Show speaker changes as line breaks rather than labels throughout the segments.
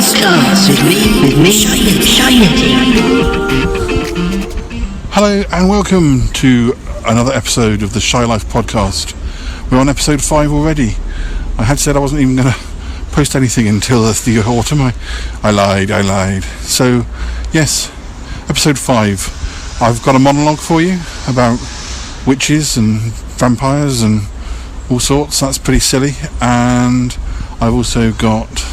Podcast with me, Shayeti.
Hello and welcome to another episode of the Shy Life Podcast. We're on episode 5 already. I had said I wasn't even going to post anything until the autumn. I lied. So, yes, episode 5. I've got a monologue for you about witches and vampires and all sorts. That's pretty silly. And I've also got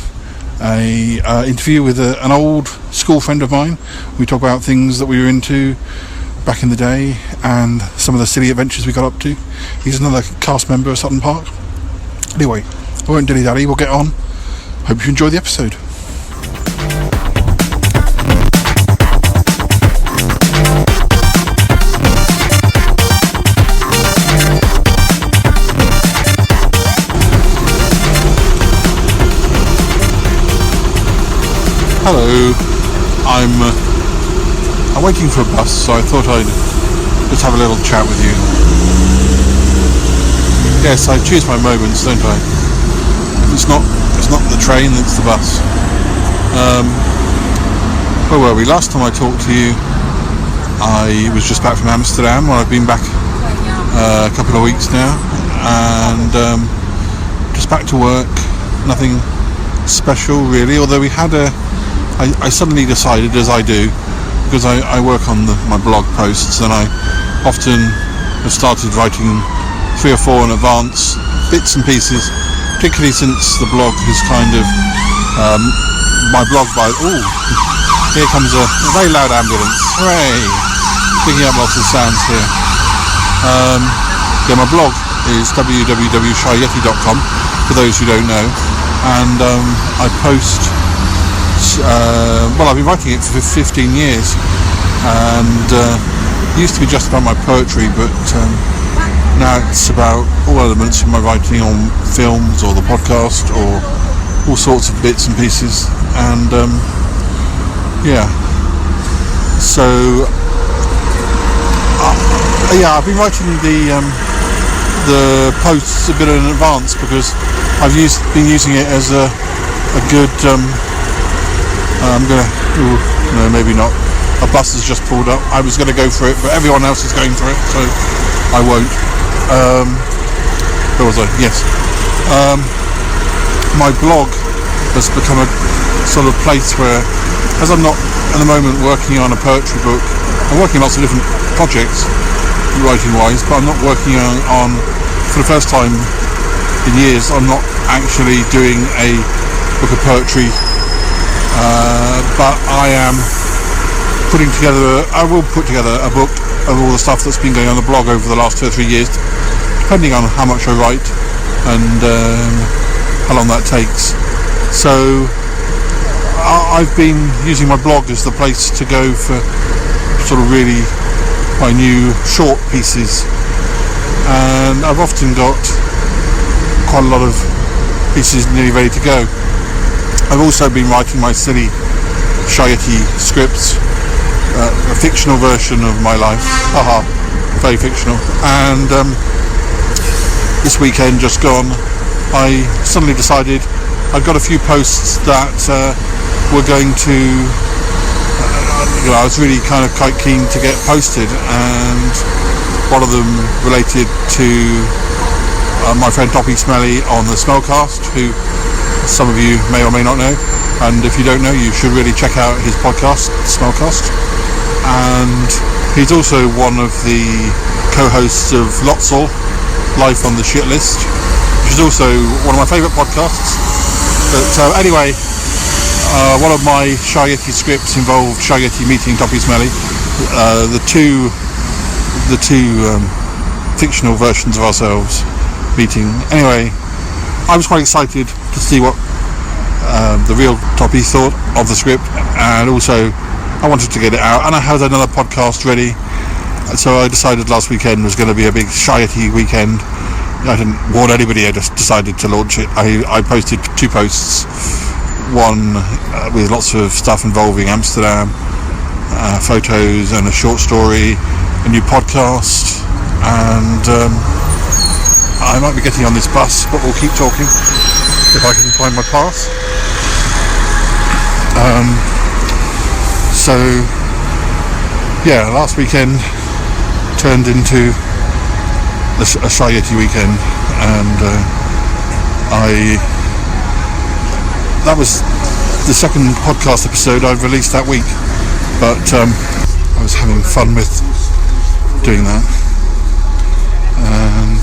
a interview with an old school friend of mine. We talk about things that we were into back in the day and some of the silly adventures we got up to. He's another cast member of Sutton Park. Anyway, I won't dilly-dally, we'll get on. Hope you enjoy the episode. Hello, I'm waiting for a bus, so I thought I'd just have a little chat with you. Yes, I choose my moments, don't I? It's not the train, it's the bus. Where were we? Last time I talked to you, I was just back from Amsterdam, where I've been back a couple of weeks now, and just back to work. Nothing special really, although we had I suddenly decided, as I do, because I work on my blog posts, and I often have started writing 3 or 4 in advance, bits and pieces, particularly since the blog is kind of my blog by... Oh, here comes a very loud ambulance. Hooray! Picking up lots of sounds here. My blog is www.shayeti.com, for those who don't know, and I post... I've been writing it for 15 years, and it used to be just about my poetry, but now it's about all elements of my writing on films or the podcast or all sorts of bits and pieces, and I've been writing the posts a bit in advance because I've been using it as a good maybe not. A bus has just pulled up. I was going to go for it, but everyone else is going for it, so I won't. Where was I? Yes. My blog has become a sort of place where, as I'm not at the moment working on a poetry book, I'm working on lots of different projects, writing-wise, but I'm not working on for the first time in years, I'm not actually doing a book of poetry. But I will put together a book of all the stuff that's been going on the blog over the last 2 or 3 years, depending on how much I write and how long that takes. So I've been using my blog as the place to go for sort of really my new short pieces, and I've often got quite a lot of pieces nearly ready to go. I've also been writing my silly Shayeti scripts, a fictional version of my life, very fictional, and this weekend just gone, I suddenly decided I'd got a few posts that were going to, I was really kind of quite keen to get posted, and one of them related to my friend Toppy Smelly on the Smellcast, who some of you may or may not know, and if you don't know, you should really check out his podcast, Smellcast. And he's also one of the co-hosts of Lotsall, Life on the Shit List, which is also one of my favourite podcasts. But anyway, one of my Shayeti scripts involved Shayeti meeting Toppy Smelly, the two fictional versions of ourselves meeting. Anyway, I was quite excited to see what the real Toppy thought of the script, and also I wanted to get it out, and I had another podcast ready, so I decided last weekend was going to be a big Shayeti weekend. I didn't warn anybody, I just decided to launch it. I posted 2 posts, one with lots of stuff involving Amsterdam, photos and a short story, a new podcast, and I might be getting on this bus, but we'll keep talking if I can find my path. So yeah, last weekend turned into a Shy Yeti weekend, and that was the second podcast episode I've released that week, but I was having fun with doing that, and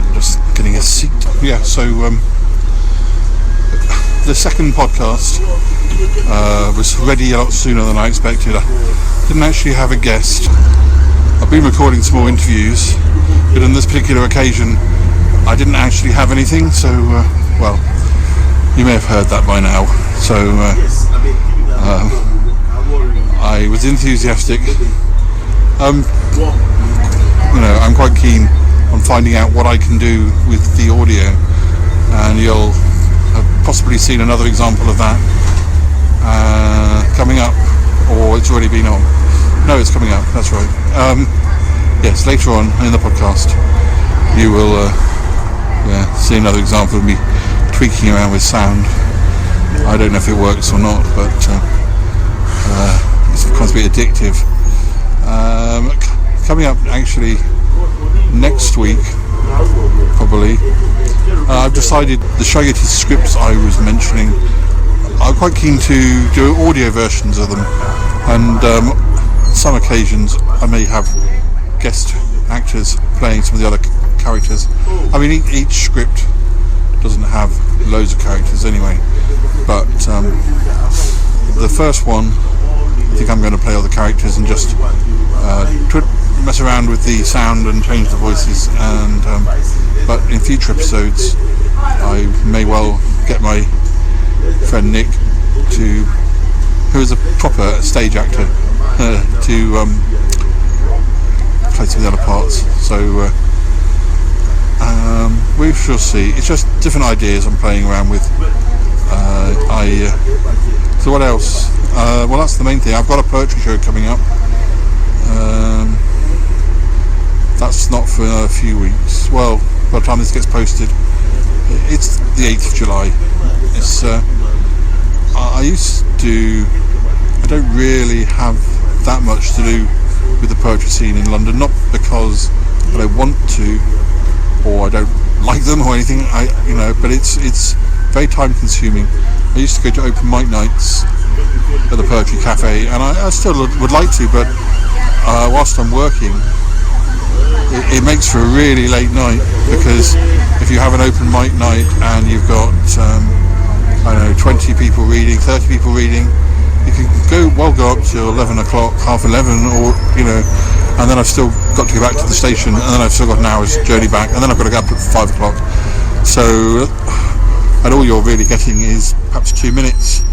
I'm just getting a seat. Yeah, so the second podcast was ready a lot sooner than I expected. I didn't actually have a guest. I've been recording some more interviews, but on this particular occasion I didn't actually have anything, so well, you may have heard that by now. So I was enthusiastic. I'm quite keen on finding out what I can do with the audio, and you'll have possibly seen another example of that coming up, or it's already been on. No, it's coming up, that's right. Yes, later on in the podcast you will see another example of me tweaking around with sound. I don't know if it works or not, but it's going to be addictive. Coming up actually next week, probably, I've decided the Shy Yeti scripts I was mentioning, I'm quite keen to do audio versions of them, and on some occasions I may have guest actors playing some of the other characters. I mean, each script doesn't have loads of characters anyway, but the first one I think I'm going to play all the characters and just mess around with the sound and change the voices, and but in future episodes I may well get my friend Nick, who is a proper stage actor, to play some of the other parts. So we shall see. It's just different ideas I'm playing around with. So what else? Well, that's the main thing. I've got a poetry show coming up. That's not for a few weeks. Well, by the time this gets posted, it's the 8th of July. It's I don't really have that much to do with the poetry scene in London, not because I don't want to or I don't like them or anything, but it's very time consuming. I used to go to open mic nights at the Poetry Cafe, and I still would like to, but whilst I'm working, it makes for a really late night, because if you have an open mic night and you've got 20 people reading, 30 people reading, you can go up to 11 o'clock, half 11, or and then I've still got to go back to the station, and then I've still got an hour's journey back, and then I've got to go up at 5 o'clock. So, and all you're really getting is perhaps 2 minutes,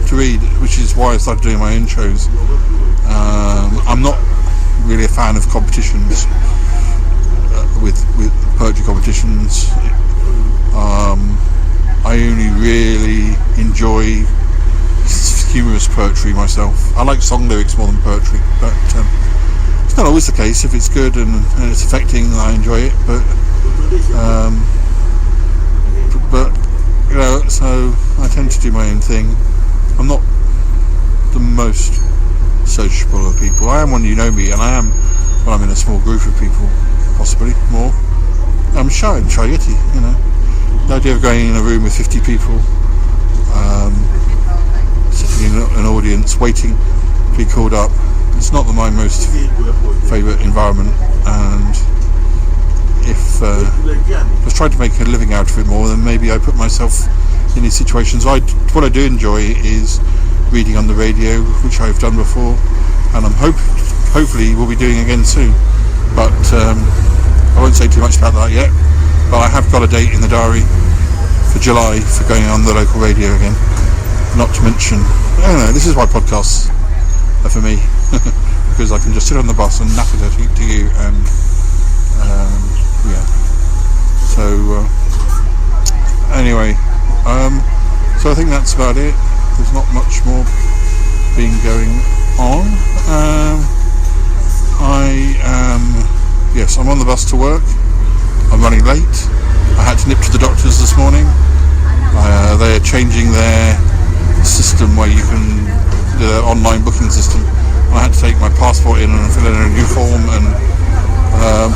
to read, which is why I started doing my own shows. I'm not really a fan of competitions, with poetry competitions. I only really enjoy humorous poetry myself. I like song lyrics more than poetry, but it's not always the case. If it's good and it's affecting, I enjoy it. But so I tend to do my own thing. I'm not the most sociable of people. I am when you know me, and I am when I'm in a small group of people, possibly more. I'm shy and Shy Yeti, The idea of going in a room with 50 people, sitting in an audience waiting to be called up, it's not my most favourite environment, and if I was trying to make a living out of it more, then maybe I put myself in these situations. What I do enjoy is reading on the radio, which I've done before, and I'm hopefully we'll be doing again soon, but I won't say too much about that yet. But I have got a date in the diary for July for going on the local radio again. Not to mention, I don't know, this is why podcasts are for me, because I can just sit on the bus and nap it to you, and so anyway, so I think that's about it. There's not much more been going on. I'm on the bus to work. I'm running late. I had to nip to the doctor's this morning. They're changing their system where you can the online booking system. I had to take my passport in and fill in a new form, and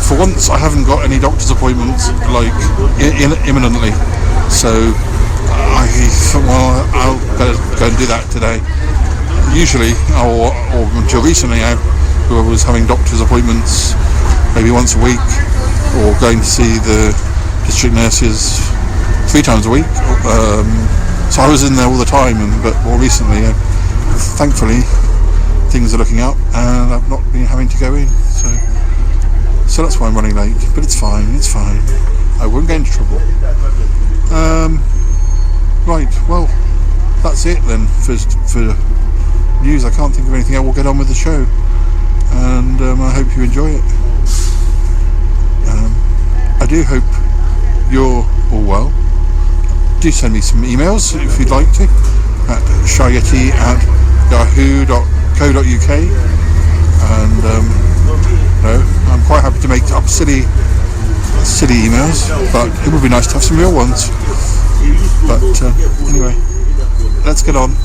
for once I haven't got any doctor's appointments like imminently, so I thought, well, I'll go and do that today. Usually, or until recently, I was having doctor's appointments maybe once a week, or going to see the district nurses 3 times a week. So I was in there all the time, but more recently, thankfully, things are looking up, and I've not been having to go in. So that's why I'm running late. But it's fine. I won't get into trouble. Right. Well, that's it then for news. I can't think of anything. I will get on with the show, and I hope you enjoy it. I do hope you're all well. Do send me some emails if you'd like to at shyyeti@yahoo.co.uk, and I'm quite happy to make up silly emails, but it would be nice to have some real ones. But anyway, let's get on.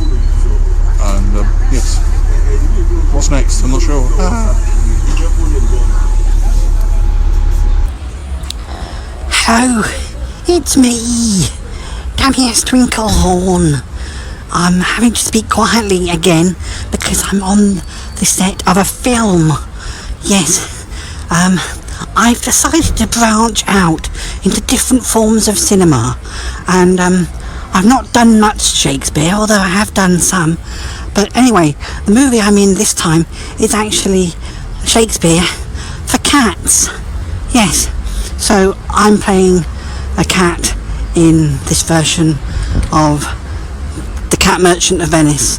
And yes, what's next? I'm not sure.
Hello, it's me, Damius Twinklehorn. I'm having to speak quietly again because I'm on the set of a film. Yes, I've decided to branch out into different forms of cinema, and I've not done much Shakespeare, although I have done some. But anyway, the movie I'm in this time is actually Shakespeare for cats. Yes, so I'm playing a cat in this version of The Cat Merchant of Venice,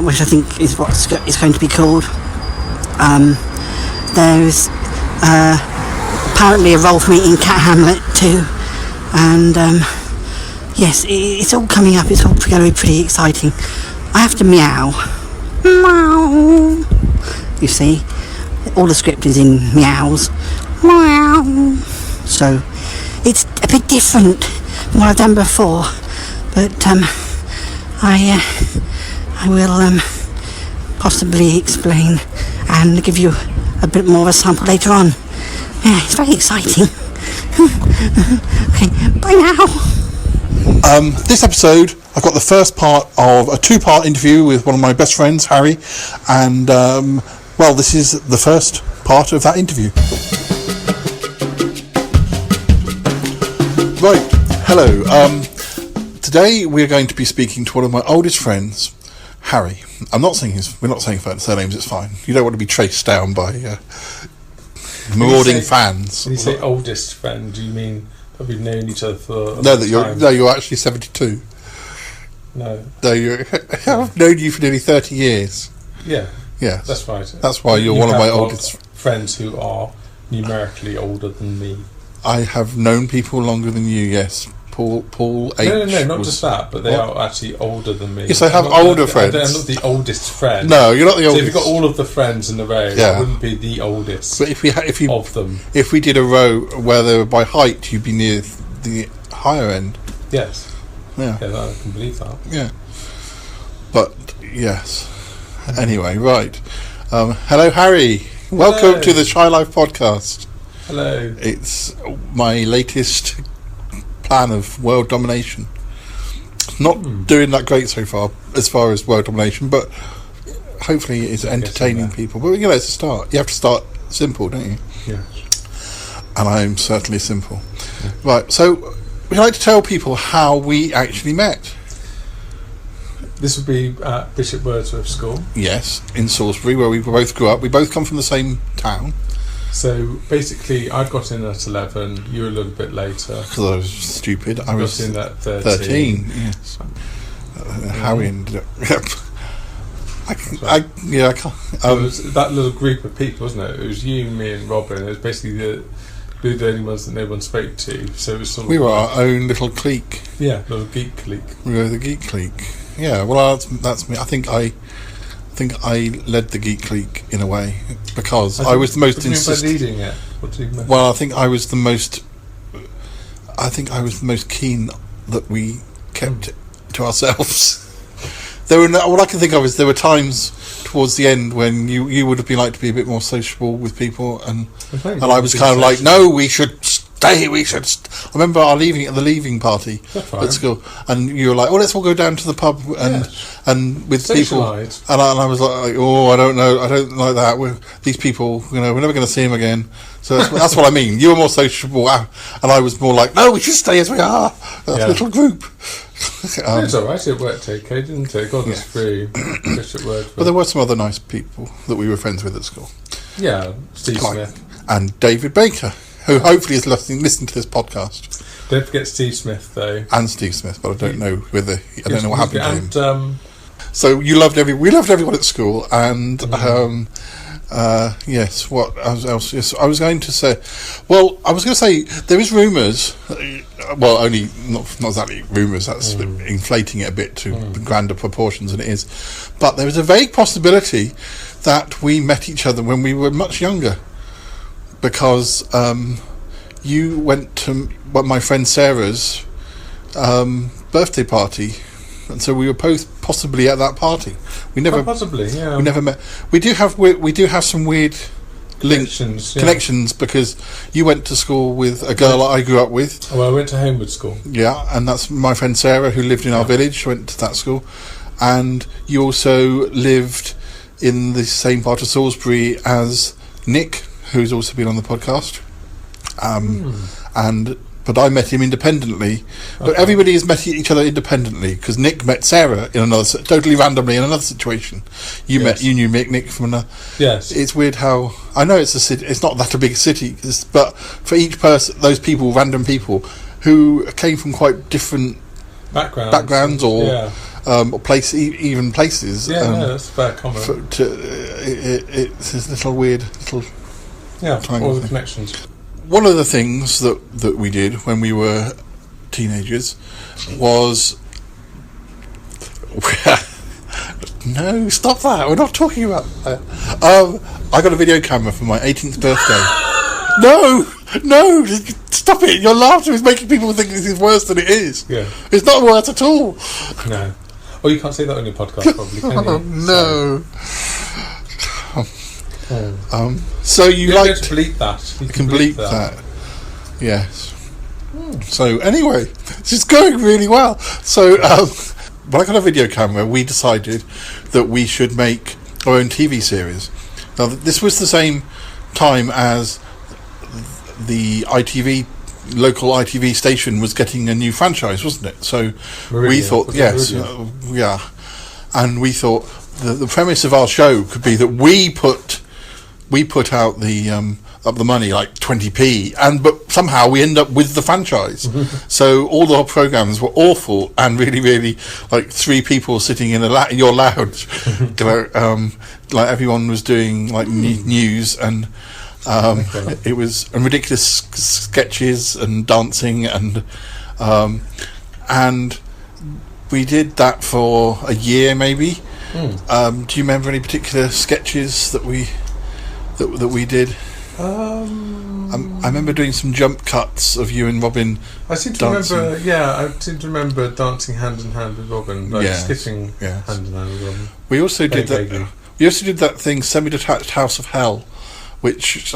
which I think is what it's going to be called. There's apparently a role for me in Cat Hamlet too, and yes, it's all coming up. It's all going to be pretty exciting. I have to meow. Meow. You see, all the script is in meows. Meow. So it's a bit different from what I've done before, but I will possibly explain and give you a bit more of a sample later on. Yeah, it's very exciting. Okay, bye now.
This episode, I've got the first part of a 2-part interview with one of my best friends, Harry, and well, this is the first part of that interview. Right, hello. Today we're going to be speaking to one of my oldest friends, Harry. We're not saying surnames, it's fine. You don't want to be traced down by marauding fans.
When you say oldest friend, do you mean that we've known each other for
you're actually 72.
No,
I've known you for nearly 30 years.
Yeah.
Yes.
That's right.
That's why you're one of my oldest
friends who are numerically older than me.
I have known people longer than you, yes. Paul H.
No, not just that, but they are actually older than me.
Yes, I have older friends.
I'm not the oldest friend.
No, you're not the oldest.
So if you've got all of the friends in the row, I wouldn't be the oldest.
But if we did a row where they were by height, you'd be near the higher end.
Yes.
Yeah.
Yeah, I can believe that.
Yeah. But yes. Anyway, right. Hello, Harry. Welcome to the Shy Life podcast.
Hello.
It's my latest plan of world domination. Not doing that great so far as world domination, but hopefully it's entertaining people. But it's a start. You have to start simple, don't you?
Yeah.
And I'm certainly simple. Yeah. Right, so we'd like to tell people how we actually met.
This would be at Bishop Wordsworth School.
Yes, in Salisbury, where we both grew up. We both come from the same town.
So basically, I got in at 11. You were a little bit later.
Because I was stupid. I was
in at 13.
Yes. How we ended up. I can't.
It was that little group of people, wasn't it? It was you, me, and Robin. It was basically we were the only ones that no one spoke to. So it was sort of.
We were our own little clique.
Yeah, little geek clique.
We were the geek clique. Yeah. Well, that's me. I think I led the geek clique in a way because I was the most insistent.
Leading it? What do you mean?
Well, I think I was the most keen that we kept to ourselves. What I can think of is there were times towards the end when you would have been like to be a bit more sociable with people, and I was kind of like, no, we should stay. I remember the leaving party at school, and you were like, oh, let's all go down to the pub and with people, and I was like, oh, I don't know, I don't like that. These people, we're never going to see them again. So that's what I mean. You were more sociable, and I was more like, no, we should stay as we are, a little group.
It's alright, it worked okay, didn't it? God was free.
But there were some other nice people that we were friends with at school.
Yeah, Steve Smith.
And David Baker, who hopefully is listening to this podcast.
Don't forget Steve Smith, though.
And Steve Smith, but I don't know whether... I don't know what happened to him. So we loved everyone at school, and... yes. What else? Yes, I was going to say. Well, I was going to say there is rumours. Well, only not exactly rumours. That's inflating it a bit to grander proportions than it is. But there is a vague possibility that we met each other when we were much younger, because you went to my friend Sarah's birthday party. And so we were both possibly at that party. We never We never met. We do have some weird connections because you went to school with a girl I grew up with.
Well, I went to Homewood School.
Yeah, and that's my friend Sarah, who lived in our village. Went to that school, and you also lived in the same part of Salisbury as Nick, who's also been on the podcast. But I met him independently. But everybody has met each other independently, because Nick met Sarah totally randomly in another situation. You knew Nick from another.
Yes.
It's weird how I know it's a city. It's not that a big city, but for each person, those people, random people, who came from quite different backgrounds or even places.
Yeah, that's very common.
It's this little weird little.
Yeah, all the connections.
One of the things that we did when we were teenagers was... No, stop that. We're not talking about that. I got a video camera for my 18th birthday. No, stop it. Your laughter is making people think this is worse than it is.
Yeah.
It's not worse at all.
No. Well, you can't say that on your podcast, probably, can you?
No. So you like
to bleep that.
You can bleep that. Yes. So anyway, this is going really well. So when I got a video camera, we decided that we should make our own TV series. Now this was the same time as the local ITV station was getting a new franchise, wasn't it? So we thought, and we thought the premise of our show could be that we put out the money, like 20p, but somehow we end up with the franchise. So all our programs were awful and really, really like three people sitting in your lounge. Like everyone was doing like news and it was ridiculous sketches and dancing and we did that for a year maybe. Do you remember any particular sketches that we did? I remember doing some jump cuts of you and Robin.
I seem to remember dancing hand in hand with Robin, skipping hand in hand with Robin.
We also did that. We also did that thing, Semi-Detached House of Hell, which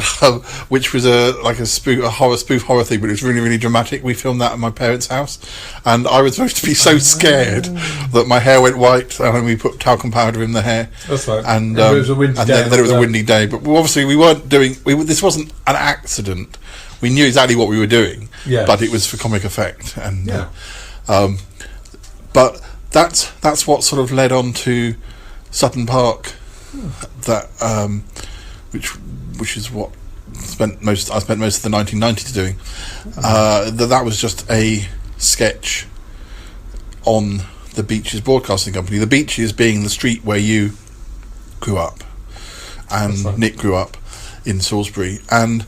was a spoof horror thing, but it was really, really dramatic. We filmed that at my parents' house, and I was supposed to be so scared that my hair went white, and we put talcum powder in the hair.
That's right.
And
it was a windy day.
Then it was a windy day, but obviously we weren't doing. This wasn't an accident. We knew exactly what we were doing, but it was for comic effect, and but that's what sort of led on to Sutton Park. That which is what I spent most of the 1990s doing. That was just a sketch on the Beaches Broadcasting Company. The Beaches being the street where you grew up, and Nick grew up in Salisbury, and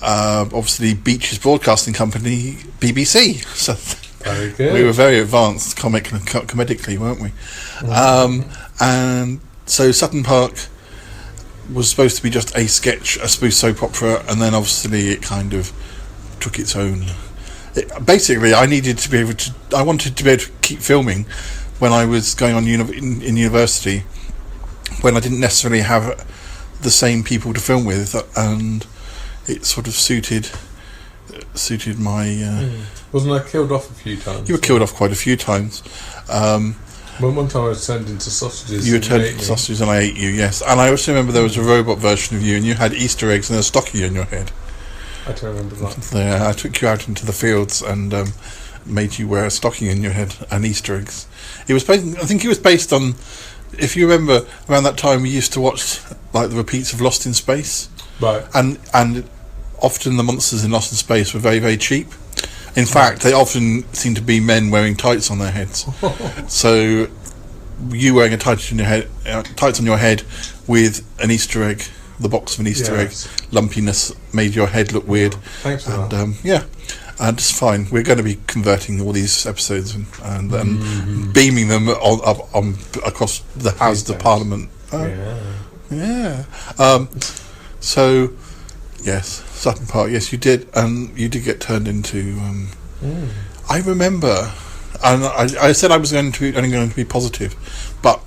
obviously Beaches Broadcasting Company, BBC. So
very good.
We were very advanced comedically, weren't we? And so Sutton Park was supposed to be just a sketch, a spoof soap opera, and then obviously it kind of took its own basically, I needed to be able to. I wanted to be able to keep filming when I was going on in university, when I didn't necessarily have the same people to film with, and it sort of suited my.
Wasn't I killed off a few times?
You were killed off quite a few times.
One time I was turned into sausages.
You were turned into sausages and I ate you, yes. And I also remember there was a robot version of you, and you had Easter eggs and a stocking in your head.
I don't remember that.
Yeah, I took you out into the fields and made you wear a stocking in your head and Easter eggs. It was based, I think it was based on, if you remember, around that time we used to watch like the repeats of Lost in Space.
Right.
And often the monsters in Lost in Space were very, very cheap. In fact, they often seem to be men wearing tights on their heads. So you wearing a tights on your head with an Easter egg, the box of an Easter egg, lumpiness made your head look weird.
Thanks for that.
And it's fine. We're going to be converting all these episodes and beaming them on across the House of Parliament. So, yes, Sutton Park. Yes, you did, and you did get turned into. I remember, and I said I was only going to be positive, but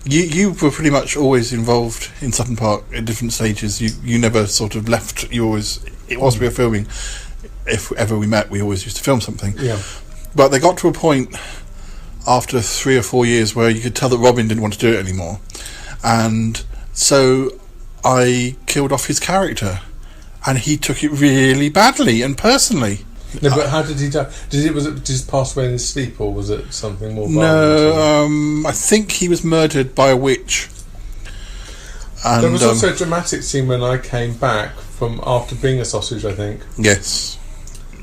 you were pretty much always involved in Sutton Park at different stages. You never sort of left. You always, whilst we were filming, if ever we met, we always used to film something.
Yeah.
But they got to a point after 3 or 4 years where you could tell that Robin didn't want to do it anymore, and so I killed off his character, and he took it really badly and personally.
No, but how did he die? Was it just pass away in his sleep, or was it something more violent?
No, I think he was murdered by a witch. And
there was also a dramatic scene when I came back from after being a sausage, I think.
Yes.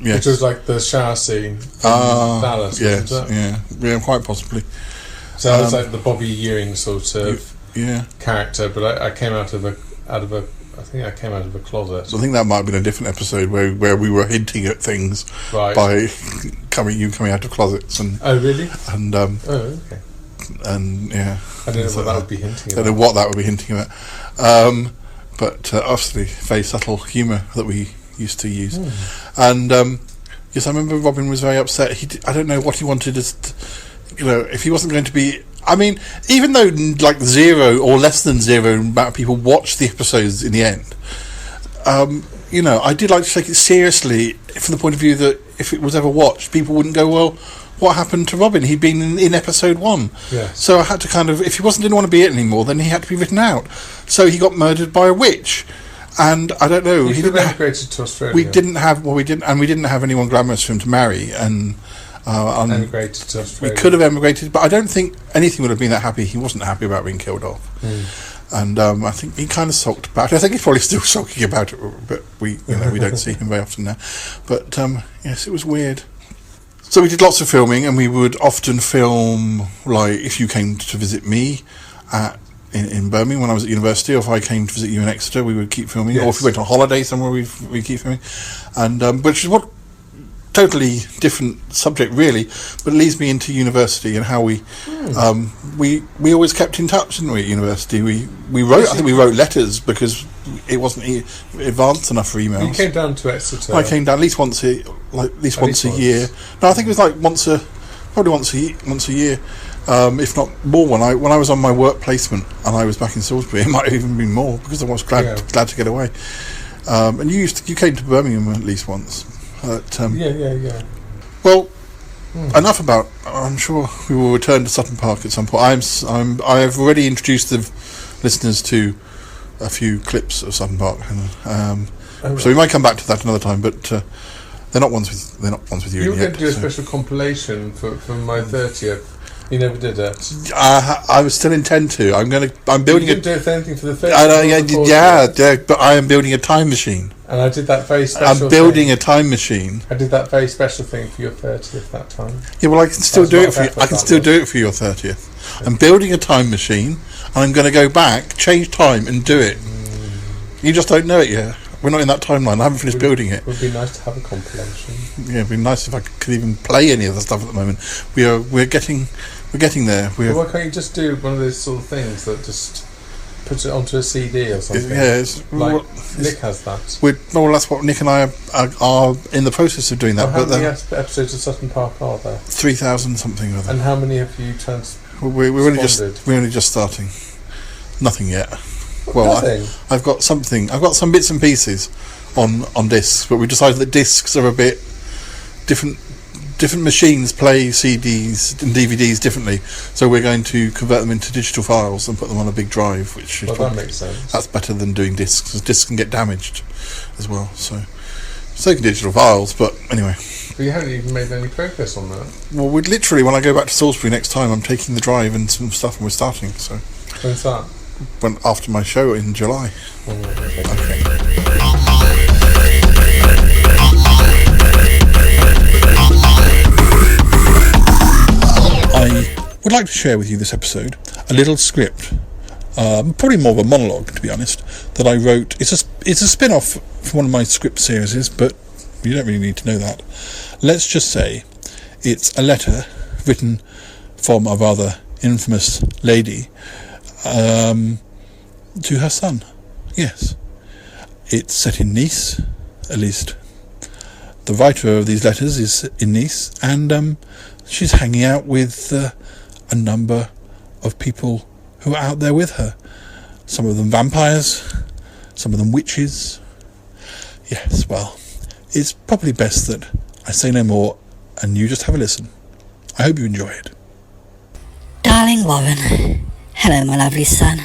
Which was like the shower scene in Dallas,
yes,
wasn't it?
Yeah, quite possibly.
So I was like the Bobby Ewing sort of character, but I came out of a closet.
So I think that might have been a different episode where we were hinting at things by coming out of closets and.
Oh really?
And
okay.
And yeah.
I don't know what that would be hinting.
I don't know what that would be hinting at. But obviously very subtle humour that we used to use. And yes, I remember Robin was very upset. I don't know what he wanted us to, if he wasn't going to be. I mean, even though like 0 or less than 0 amount of people watched the episodes in the end, I did like to take it seriously from the point of view that if it was ever watched, people wouldn't go, well, what happened to Robin? He'd been in episode 1.
Yeah.
So I had to kind of, if he didn't want to be it anymore, then he had to be written out. So he got murdered by a witch. And I don't know.
He didn't emigrated to Australia.
We didn't have anyone glamorous for him to marry, and
emigrated to Australia.
We could have emigrated, but I don't think anything would have been that happy. He wasn't happy about being killed off, and I think he kind of sulked about it. I think he's probably still sulking about it, but we don't see him very often now. But yes, it was weird. So we did lots of filming, and we would often film, like if you came to visit me in Birmingham when I was at university, or if I came to visit you in Exeter, we would keep filming. Yes. Or if we went on holiday somewhere, we keep filming. And which is what totally different subject really, but it leads me into university and how we always kept in touch, didn't we? At university, we wrote. I think we wrote letters because it wasn't advanced enough for emails.
You came down to Exeter.
I came down at least once a year. No, I think it was like once a year. If not more, when I was on my work placement and I was back in Salisbury, it might have even been more because I was glad to get away. And you came to Birmingham at least once.
Yeah.
Well, enough about. I'm sure we will return to Sutton Park at some point. I have already introduced the listeners to a few clips of Sutton Park, so we might come back to that another time. But they're not ones with you.
You were going to do a special compilation for my 30th. You never did it.
I was still intend to. I'm building.
You didn't do anything for the 30th.
Yeah, but I am building a time machine.
And I did that very special.
I'm building a time machine.
I did that very special thing for your 30th that time.
Yeah, well, I can still do it for you. I can still do it for your 30th. Okay. I'm building a time machine, and I'm going to go back, change time, and do it. You just don't know it yet. We're not in that timeline. I haven't finished building it.
It would be nice to have a compilation.
Yeah, it'd be nice if I could even play any of the stuff at the moment. We're getting there.
Well, why can't you just do one of those sort of things that just puts it onto a CD or something.
Like
Nick has that.
That's what Nick and I are in the process of doing that.
How many episodes of Sutton Park are there?
3,000 something.
And how many have you
We're only just starting. Nothing yet. Well,
nothing.
I've got some bits and pieces on discs, but we decided that discs are a bit different. Different machines play CDs and DVDs differently, so we're going to convert them into digital files and put them on a big drive, which is
that makes sense.
That's better than doing discs, because discs can get damaged as well. So can digital files, but anyway.
But you haven't even made any progress on that.
Well, we'd literally, when I go back to Salisbury next time, I'm taking the drive and some stuff, and we're starting. So
when's that?
After my show in July. Okay. I would like to share with you this episode a little script, probably more of a monologue, to be honest, that I wrote. It's a spin-off from one of my script series, but you don't really need to know that. Let's just say it's a letter written from a rather infamous lady to her son. Yes. It's set in Nice, at least the writer of these letters is in Nice, and she's hanging out with a number of people who are out there with her. Some of them vampires, some of them witches. Yes, well, it's probably best that I say no more and you just have a listen. I hope you enjoy it.
Darling Warren, hello my lovely son.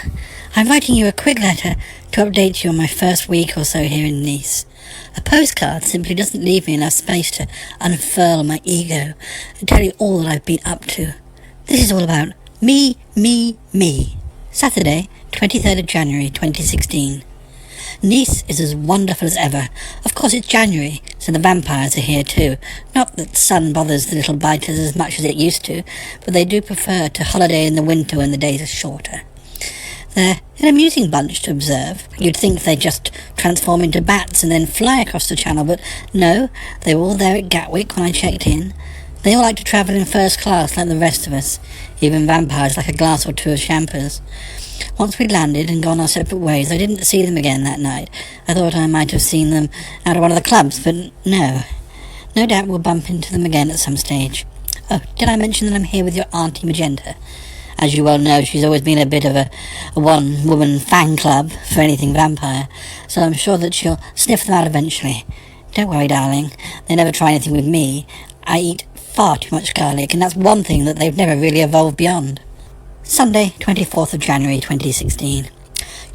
I'm writing you a quick letter to update you on my first week or so here in Nice. A postcard simply doesn't leave me enough space to unfurl my ego and tell you all that I've been up to. This is all about me. Saturday, 23rd of January 2016. Nice is as wonderful as ever. Of course it's January, so the vampires are here too. Not that sun bothers the little biters as much as it used to, but they do prefer to holiday in the winter when the days are shorter. They're an amusing bunch to observe. You'd think they'd just transform into bats and then fly across the channel, but no, they were all there at Gatwick when I checked in. They all like to travel in first class like the rest of us, even vampires like a glass or two of champers. Once we'd landed and gone our separate ways, I didn't see them again that night. I thought I might have seen them out of one of the clubs, but no. No doubt we'll bump into them again at some stage. Oh, did I mention that I'm here with your Auntie Magenta? As you well know, she's always been a bit of a one-woman fan club for anything vampire, so I'm sure that she'll sniff them out eventually. Don't worry, darling. They never try anything with me. I eat far too much garlic, and that's one thing that they've never really evolved beyond. Sunday, 24th of January 2016.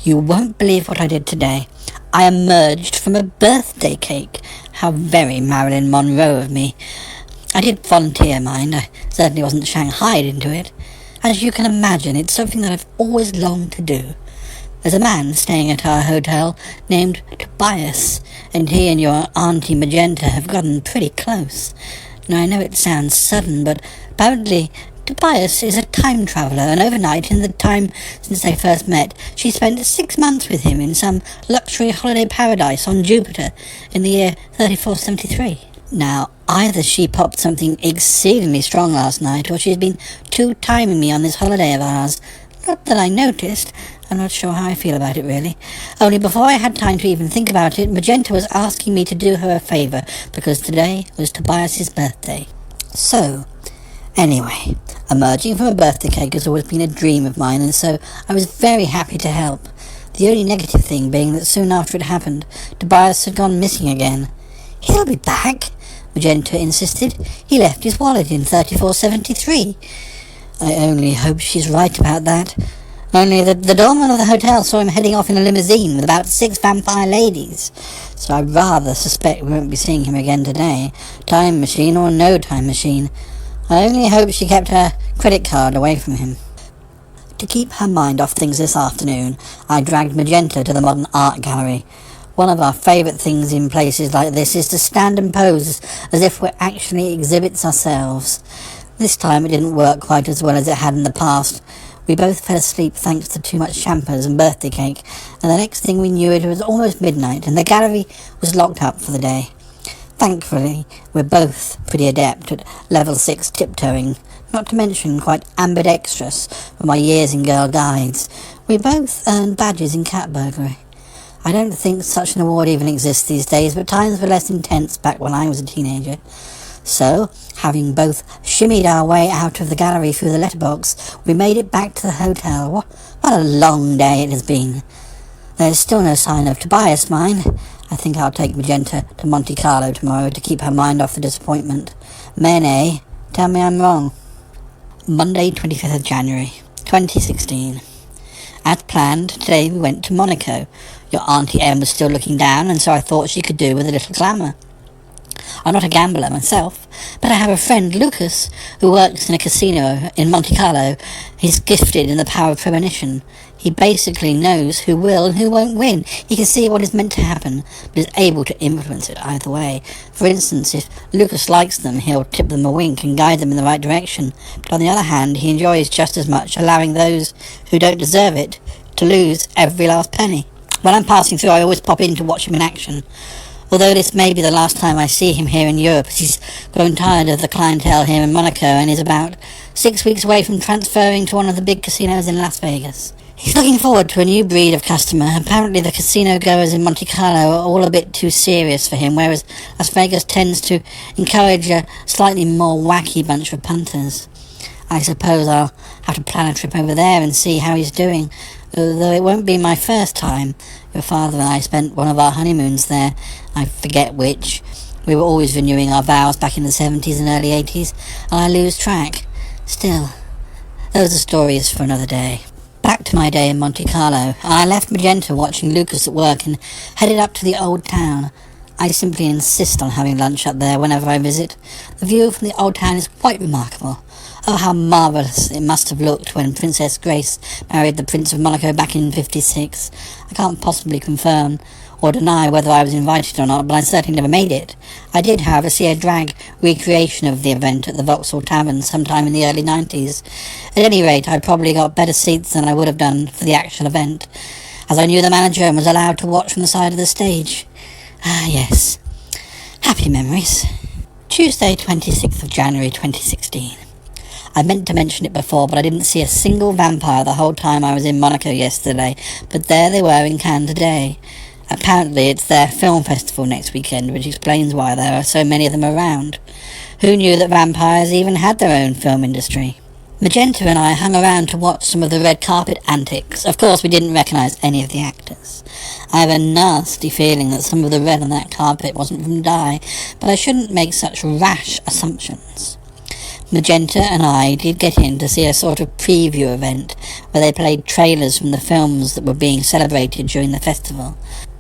You won't believe what I did today. I emerged from a birthday cake. How very Marilyn Monroe of me. I did volunteer, mind. I certainly wasn't shanghaied into it. As you can imagine, it's something that I've always longed to do. There's a man staying at our hotel named Tobias, and he and your Auntie Magenta have gotten pretty close. Now, I know it sounds sudden, but apparently Tobias is a time traveller, and overnight, in the time since they first met, she spent 6 months with him in some luxury holiday paradise on Jupiter in the year 3473. Now, either she popped something exceedingly strong last night, or she's been two-timing me on this holiday of ours. Not that I noticed. I'm not sure how I feel about it, really. Only before I had time to even think about it, Magenta was asking me to do her a favour, because today was Tobias's birthday. So, anyway, emerging from a birthday cake has always been a dream of mine, and so I was very happy to help. The only negative thing being that soon after it happened, Tobias had gone missing again. He'll be back, Magenta insisted. He left his wallet in 3473. I only hope she's right about that. Only the doorman of the hotel saw him heading off in a limousine with about 6 vampire ladies. So I rather suspect we won't be seeing him again today. Time machine or no time machine. I only hope she kept her credit card away from him. To keep her mind off things this afternoon, I dragged Magenta to the Modern Art Gallery. One of our favourite things in places like this is to stand and pose as if we're actually exhibits ourselves. This time it didn't work quite as well as it had in the past. We both fell asleep thanks to too much champers and birthday cake, and the next thing we knew it was almost midnight and the gallery was locked up for the day. Thankfully, we're both pretty adept at level 6 tiptoeing, not to mention quite ambidextrous from my years in Girl Guides. We both earned badges in cat burglary. I don't think such an award even exists these days, but times were less intense back when I was a teenager. So, having both shimmied our way out of the gallery through the letterbox, we made it back to the hotel. What a long day it has been. There's still no sign of Tobias mine. I think I'll take Magenta to Monte Carlo tomorrow to keep her mind off the disappointment. Mene, tell me I'm wrong. Monday, 25th of January, 2016. As planned, today we went to Monaco. Your Auntie Em was still looking down, and so I thought she could do with a little glamour. I'm not a gambler myself, but I have a friend, Lucas, who works in a casino in Monte Carlo. He's gifted in the power of premonition. He basically knows who will and who won't win. He can see what is meant to happen, but is able to influence it either way. For instance, if Lucas likes them, he'll tip them a wink and guide them in the right direction. But on the other hand, he enjoys just as much allowing those who don't deserve it to lose every last penny. When I'm passing through, I always pop in to watch him in action. Although this may be the last time I see him here in Europe, as he's grown tired of the clientele here in Monaco and is about 6 weeks away from transferring to one of the big casinos in Las Vegas. He's looking forward to a new breed of customer. Apparently the casino goers in Monte Carlo are all a bit too serious for him, whereas Las Vegas tends to encourage a slightly more wacky bunch of punters. I suppose I'll have to plan a trip over there and see how he's doing, though it won't be my first time. Your father and I spent one of our honeymoons there. I forget which. We were always renewing our vows back in the 70s and early 80s, and I lose track. Still, those are stories for another day. Back to my day in Monte Carlo. I left Magenta watching Lucas at work and headed up to the old town. I simply insist on having lunch up there whenever I visit. The view from the old town is quite remarkable. Oh, how marvellous it must have looked when Princess Grace married the Prince of Monaco back in '56. I can't possibly confirm or deny whether I was invited or not, but I certainly never made it. I did, however, see a drag recreation of the event at the Vauxhall Tavern sometime in the early 90s. At any rate, I probably got better seats than I would have done for the actual event, as I knew the manager and was allowed to watch from the side of the stage. Ah, yes. Happy memories. Tuesday, 26th of January 2016. I meant to mention it before, but I didn't see a single vampire the whole time I was in Monaco yesterday, but there they were in Cannes today. Apparently it's their film festival next weekend, which explains why there are so many of them around. Who knew that vampires even had their own film industry? Magenta and I hung around to watch some of the red carpet antics. Of course, we didn't recognise any of the actors. I have a nasty feeling that some of the red on that carpet wasn't from dye, but I shouldn't make such rash assumptions. Magenta and I did get in to see a sort of preview event where they played trailers from the films that were being celebrated during the festival.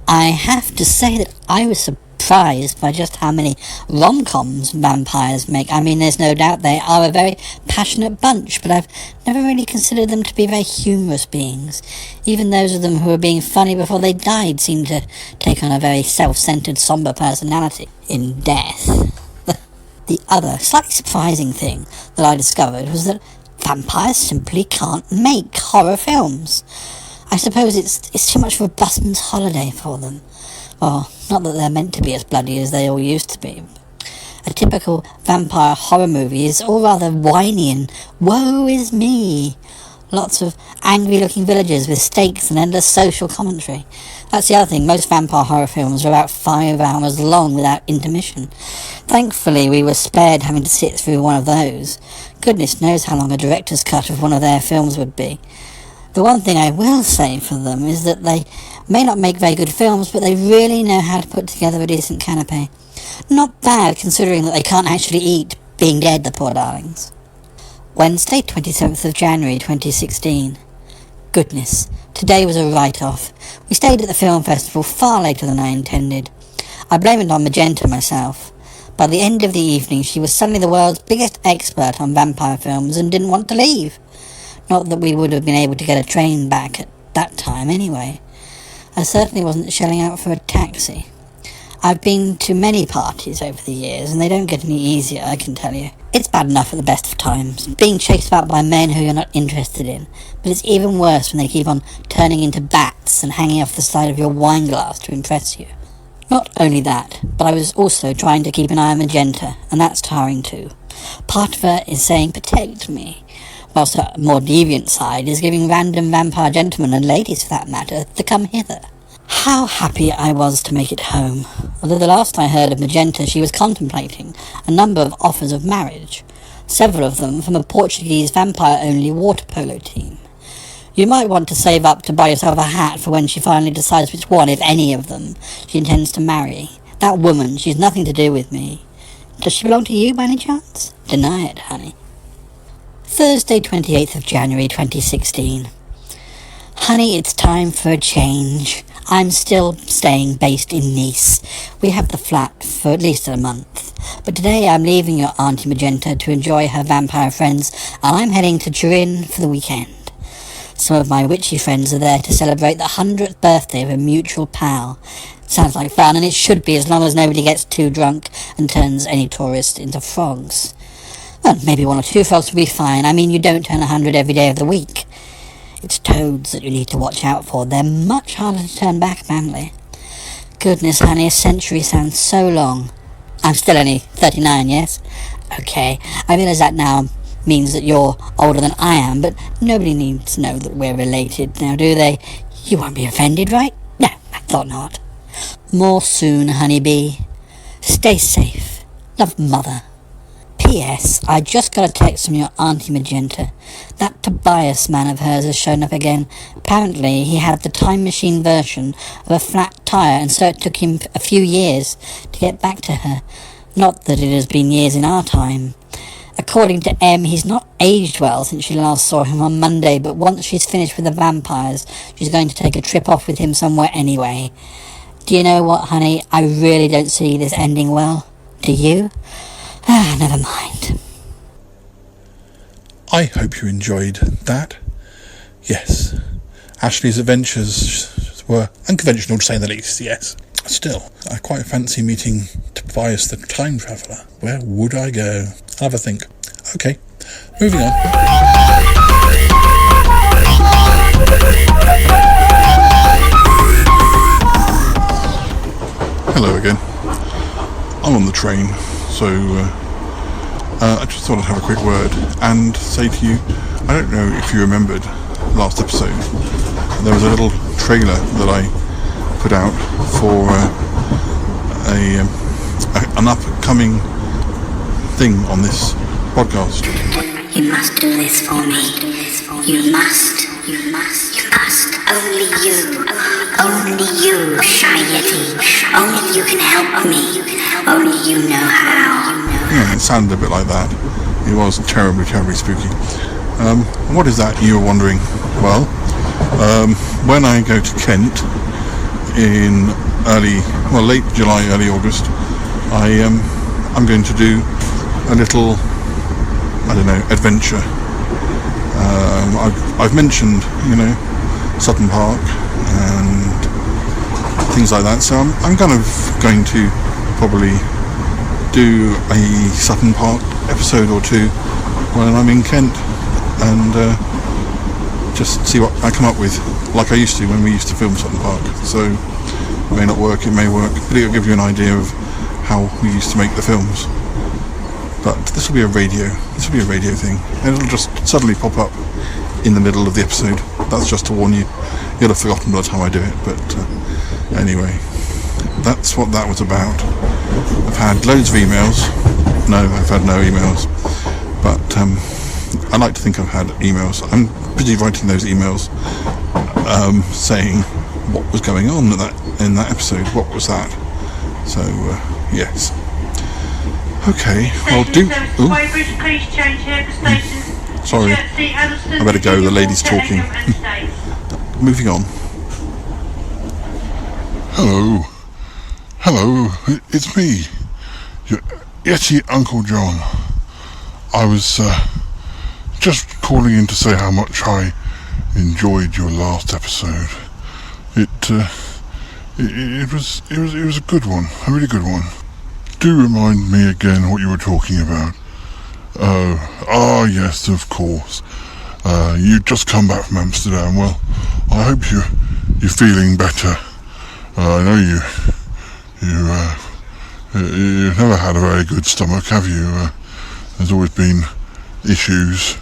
I have to say that I was surprised by just how many rom-coms vampires make. I mean, there's no doubt they are a very passionate bunch, but I've never really considered them to be very humorous beings. Even those of them who were being funny before they died seemed to take on a very self-centered, somber personality in death. The other, slightly surprising thing that I discovered was that vampires simply can't make horror films. I suppose it's too much of a busman's holiday for them. Well, not that they're meant to be as bloody as they all used to be. A typical vampire horror movie is all rather whiny and woe is me. Lots of angry-looking villagers with stakes and endless social commentary. That's the other thing, most vampire horror films are about 5 hours long without intermission. Thankfully, we were spared having to sit through one of those. Goodness knows how long a director's cut of one of their films would be. The one thing I will say for them is that they may not make very good films, but they really know how to put together a decent canapé. Not bad, considering that they can't actually eat, being dead, the poor darlings. Wednesday, 27th of January 2016. Goodness, today was a write-off. We stayed at the film festival far later than I intended. I blame it on Magenta myself. By the end of the evening, she was suddenly the world's biggest expert on vampire films and didn't want to leave. Not that we would have been able to get a train back at that time anyway. I certainly wasn't shelling out for a taxi. I've been to many parties over the years, and they don't get any easier, I can tell you. It's bad enough at the best of times, being chased about by men who you're not interested in, but it's even worse when they keep on turning into bats and hanging off the side of your wine glass to impress you. Not only that, but I was also trying to keep an eye on Magenta, and that's tiring too. Part of her is saying, "Protect me," whilst her more deviant side is giving random vampire gentlemen, and ladies for that matter, to come hither. How happy I was to make it home, although the last I heard of Magenta she was contemplating a number of offers of marriage, several of them from a Portuguese vampire-only water polo team. You might want to save up to buy yourself a hat for when she finally decides which one, if any of them, she intends to marry. That woman, she's nothing to do with me. Does she belong to you by any chance? Deny it, honey. Thursday, 28th of January 2016. Honey, it's time for a change. I'm still staying based in Nice. We have the flat for at least a month. But today I'm leaving your Auntie Magenta to enjoy her vampire friends, and I'm heading to Turin for the weekend. Some of my witchy friends are there to celebrate the 100th birthday of a mutual pal. Sounds like fun, and it should be as long as nobody gets too drunk and turns any tourist into frogs. Well, maybe one or two frogs will be fine. I mean, you don't turn 100 every day of the week. It's toads that you need to watch out for. They're much harder to turn back, apparently. Goodness, honey, a century sounds so long. I'm still only 39, yes? Okay, I realise that now means that you're older than I am, but nobody needs to know that we're related now, do they? You won't be offended, right? No, I thought not. More soon, honeybee. Stay safe. Love, Mother. P.S. I just got a text from your Auntie Magenta. That Tobias man of hers has shown up again. Apparently he had the time machine version of a flat tyre, and so it took him a few years to get back to her. Not that it has been years in our time. According to M, he's not aged well since she last saw him on Monday, but once she's finished with the vampires, she's going to take a trip off with him somewhere anyway. Do you know what, honey? I really don't see this ending well. Do you? Never mind.
I hope you enjoyed that. Yes, Ashley's adventures were unconventional to say the least, yes. Still, I quite fancy meeting Tobias the Time Traveller. Where would I go? I'll have a think. Okay, moving on. Hello again. I'm on the train, so I just thought I'd have a quick word and say to you, I don't know if you remembered last episode, there was a little trailer that I put out for an upcoming thing on this podcast.
You must do this for me. You must. Only you, Shy Yeti. Only you can help me. Only you know how.
Yeah, it sounded a bit like that. It was terribly, terribly spooky. What is that, you're wondering? Well, when I go to Kent in late July, early August, I'm going to do a little, adventure. I've mentioned, Sutton Park and things like that, so I'm kind of going to probably do a Sutton Park episode or two when I'm in Kent, and just see what I come up with, like I used to when we used to film Sutton Park. So it may not work, it may work, but it'll give you an idea of how we used to make the films. But this will be a radio thing, and it'll just suddenly pop up in the middle of the episode. That's just to warn you. You'll have forgotten by the time I do it, but anyway, that's what that was about. I've had loads of emails. No, I've had no emails, but I like to think I've had emails. I'm busy writing those emails, saying what was going on in that episode. What was that? So yes. Okay, I'll do. Sorry, I better go. The lady's talking. Moving on.
Hello, it's me, your Yeti Uncle John. I was just calling in to say how much I enjoyed your last episode. It was a good one, a really good one. Do remind me again what you were talking about. Yes, of course. You'd just come back from Amsterdam. Well, I hope you're feeling better. I know you've never had a very good stomach, have you? There's always been issues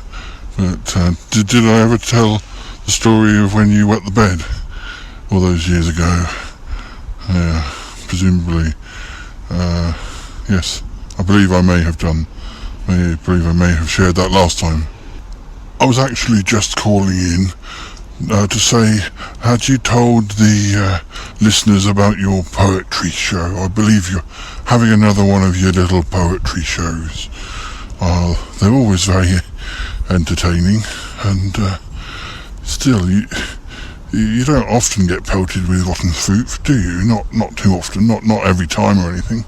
But did I ever tell the story of when you wet the bed all those years ago? Presumably. Yes, I believe I may have done. I believe I may have shared that last time. I was actually just calling in to say, had you told the listeners about your poetry show? I believe you're having another one of your little poetry shows. They're always very entertaining, and still, you don't often get pelted with rotten fruit, do you? Not too often, not every time or anything.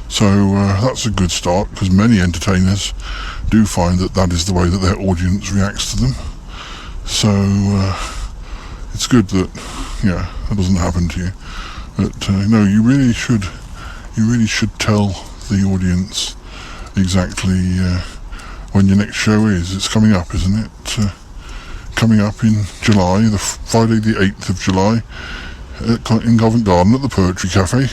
So that's a good start, because many entertainers do find that is the way that their audience reacts to them. So it's good that that doesn't happen to you. But no, you really should tell the audience exactly when your next show is. It's coming up, isn't it? Coming up in July, the Friday the 8th of July, in Covent Garden at the Poetry Cafe.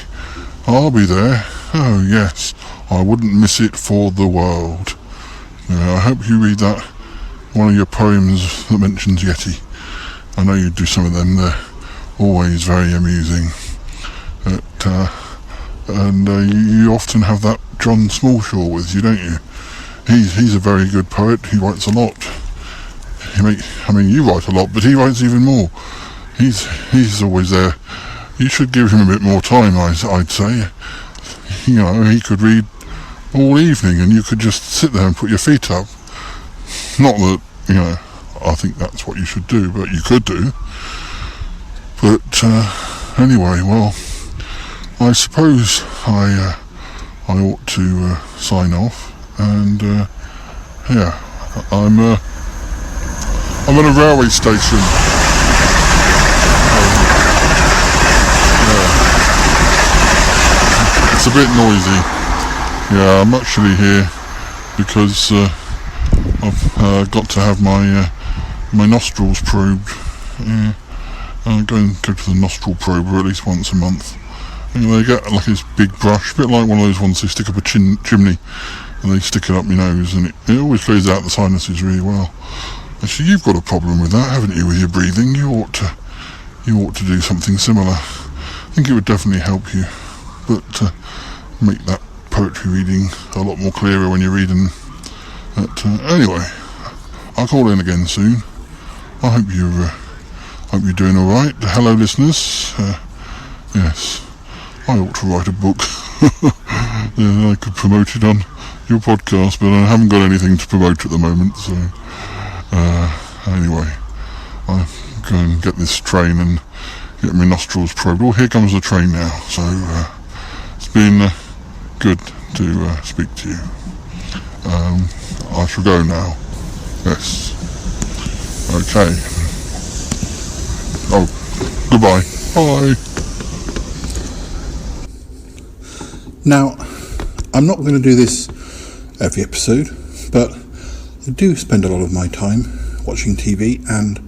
I'll be there. Oh yes, I wouldn't miss it for the world. I hope you read that, one of your poems that mentions Yeti. I know you do some of them, they're always very amusing. And you often have that John Smallshaw with you, don't you? He's a very good poet, he writes a lot. You write a lot, but he writes even more. He's always there. You should give him a bit more time, I'd say. He could read all evening and you could just sit there and put your feet up. Not that, I think that's what you should do, but you could do. But anyway, well, I suppose I ought to sign off, and I'm at a railway station. It's a bit noisy. Yeah, I'm actually here because I've got to have my nostrils probed. Yeah. I go to the nostril prober at least once a month. And they get like this big brush, a bit like one of those ones they stick up a chimney, and they stick it up your nose, and it always clears out the sinuses really well. Actually, you've got a problem with that, haven't you, with your breathing? You ought to do something similar. I think it would definitely help you, but make that poetry reading a lot more clearer when you're reading. But anyway, I'll call in again soon. I hope you're doing all right. Hello, listeners. Yes, I ought to write a book. I could promote it on your podcast, but I haven't got anything to promote at the moment. So anyway, I'll go and get this train and get my nostrils probed. Oh, here comes the train now. So it's been good to speak to you. I shall go now. Yes. Okay. Oh, goodbye. Bye.
Now, I'm not going to do this every episode, but I do spend a lot of my time watching TV and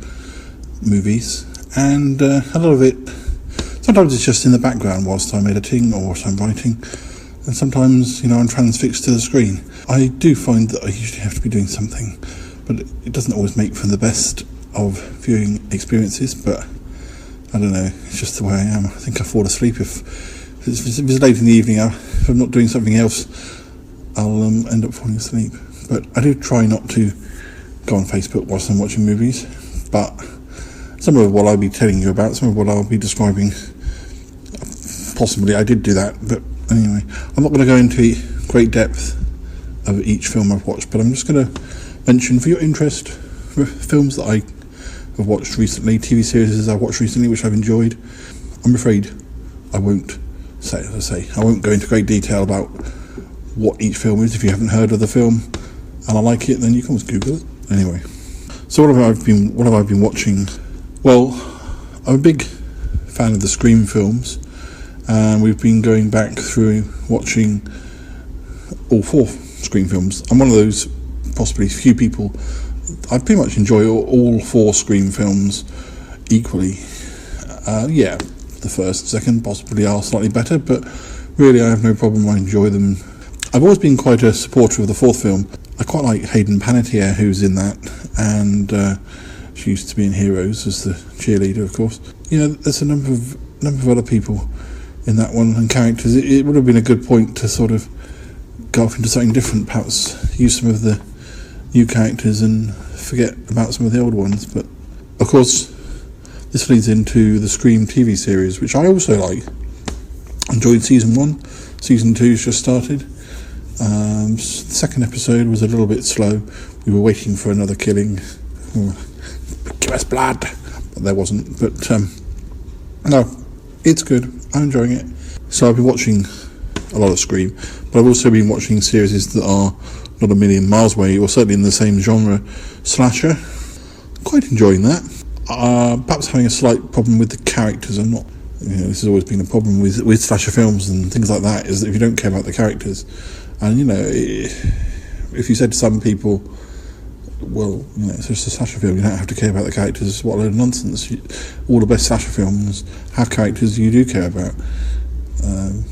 movies, and a lot of it, sometimes it's just in the background whilst I'm editing or whilst I'm writing, and sometimes, I'm transfixed to the screen. I do find that I usually have to be doing something, but it doesn't always make for the best of viewing experiences, but I don't know, it's just the way I am. I think I fall asleep if it's late in the evening. If I'm not doing something else, I'll end up falling asleep. But I do try not to go on Facebook whilst I'm watching movies, but some of what I'll be telling you about, some of what I'll be describing, possibly I did do that, but anyway, I'm not going to go into great depth of each film I've watched, but I'm just going to mention, for your interest, films that I have watched recently, TV series I've watched recently which I've enjoyed. I'm afraid I won't I won't go into great detail about what each film is. If you haven't heard of the film and I like it, then you can always Google it. Anyway, so what have I been watching? Well, I'm a big fan of the Scream films, and we've been going back through watching all 4 Scream films. I'm one of those possibly few people. I pretty much enjoy all 4 Scream films equally. The first and second possibly are slightly better, but really I have no problem. I enjoy them. I've always been quite a supporter of the 4th film. I quite like Hayden Panettiere, who's in that, and she used to be in Heroes as the cheerleader, of course. There's a number of other people in that one and characters. It would have been a good point to sort of go off into something different, perhaps use some of the new characters and forget about some of the old ones. But of course, this leads into the Scream TV series, which I also like. Enjoyed season 1. Season 2's just started. The second episode was a little bit slow. We were waiting for another killing. Give us blood. But there wasn't. But no, it's good. I'm enjoying it. So I've been watching a lot of Scream, but I've also been watching series that are not a million miles away, or certainly in the same genre, slasher. Quite enjoying that. Perhaps having a slight problem with the characters. I'm not. This has always been a problem with slasher films and things like that, is that if you don't care about the characters, and if you said to some people, well, it's just a slasher film, you don't have to care about the characters, what a load of nonsense. All the best slasher films have characters you do care about.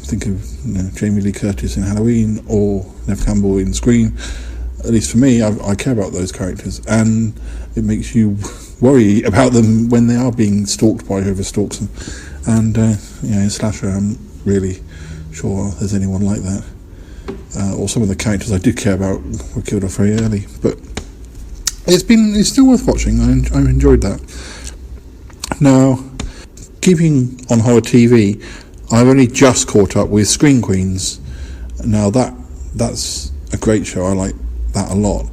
Think of Jamie Lee Curtis in Halloween, or Neve Campbell in Scream. At least for me, I care about those characters, and it makes you worry about them when they are being stalked by whoever stalks them. And in slasher, I'm really sure there's anyone like that. Or some of the characters I did care about were killed off very early. But it's still worth watching. I've enjoyed that. Now, keeping on horror TV, I've only just caught up with Scream Queens. Now that's a great show. I like that a lot.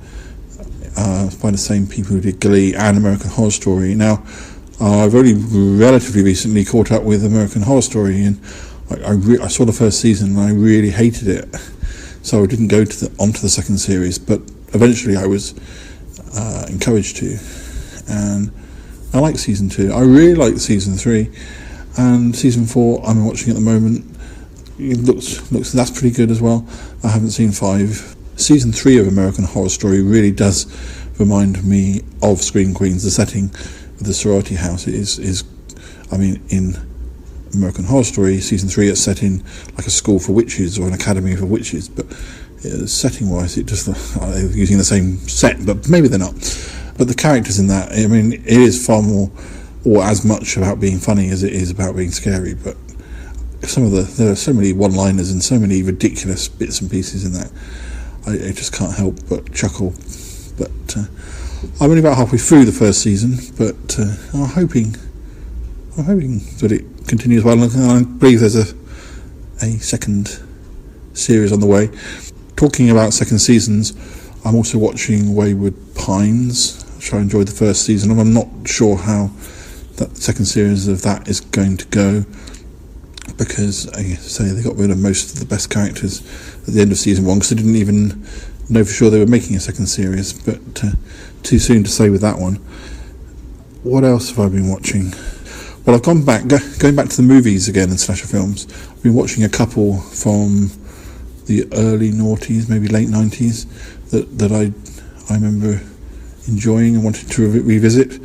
By the same people who did Glee and American Horror Story. Now, I've only relatively recently caught up with American Horror Story, and I saw the first season and I really hated it, so I didn't go onto the second series. But eventually, I was encouraged to, and I like season 2. I really like season 3, and season 4 I'm watching at the moment. It looks that's pretty good as well. I haven't seen 5. Season 3 of American Horror Story really does remind me of Scream Queens. The setting of the sorority house is in American Horror Story season 3, it's set in like a school for witches or an academy for witches, but setting wise it just they're using the same set, but maybe they're not. But the characters in that, it is far more or as much about being funny as it is about being scary. But there are so many one-liners and so many ridiculous bits and pieces in that, I just can't help but chuckle. But I'm only about halfway through the first season, but I'm hoping that it continues well, and I believe there's a second series on the way. Talking about second seasons, I'm also watching Wayward Pines, which I enjoyed the first season of. I'm not sure how that second series of that is going to go, because I say they got rid of most of the best characters at the end of season 1, because they didn't even know for sure they were making a second series. But too soon to say with that one. What else have I been watching? Well, I've going back to the movies again in slasher films. I've been watching a couple from the early noughties, maybe late 90s, that I remember enjoying and wanted to revisit.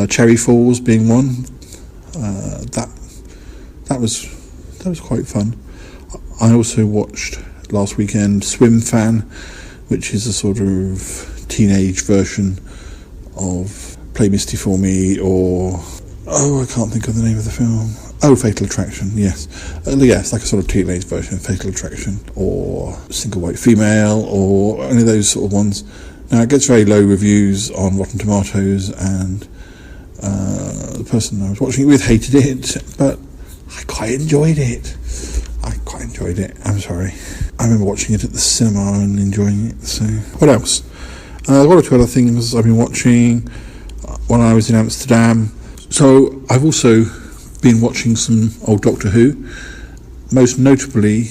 Cherry Falls being one. That was quite fun. I also watched last weekend Swim Fan, which is a sort of teenage version of Play Misty for Me, or I can't think of the name of the film. Fatal Attraction, yes. Yes, like a sort of teenage version of Fatal Attraction, or Single White Female, or any of those sort of ones. Now, it gets very low reviews on Rotten Tomatoes, and the person I was watching it with hated it, but I quite enjoyed it. I'm sorry. I remember watching it at the cinema and enjoying it. So, what else? One or two other things I've been watching when I was in Amsterdam. So, I've also been watching some old Doctor Who, most notably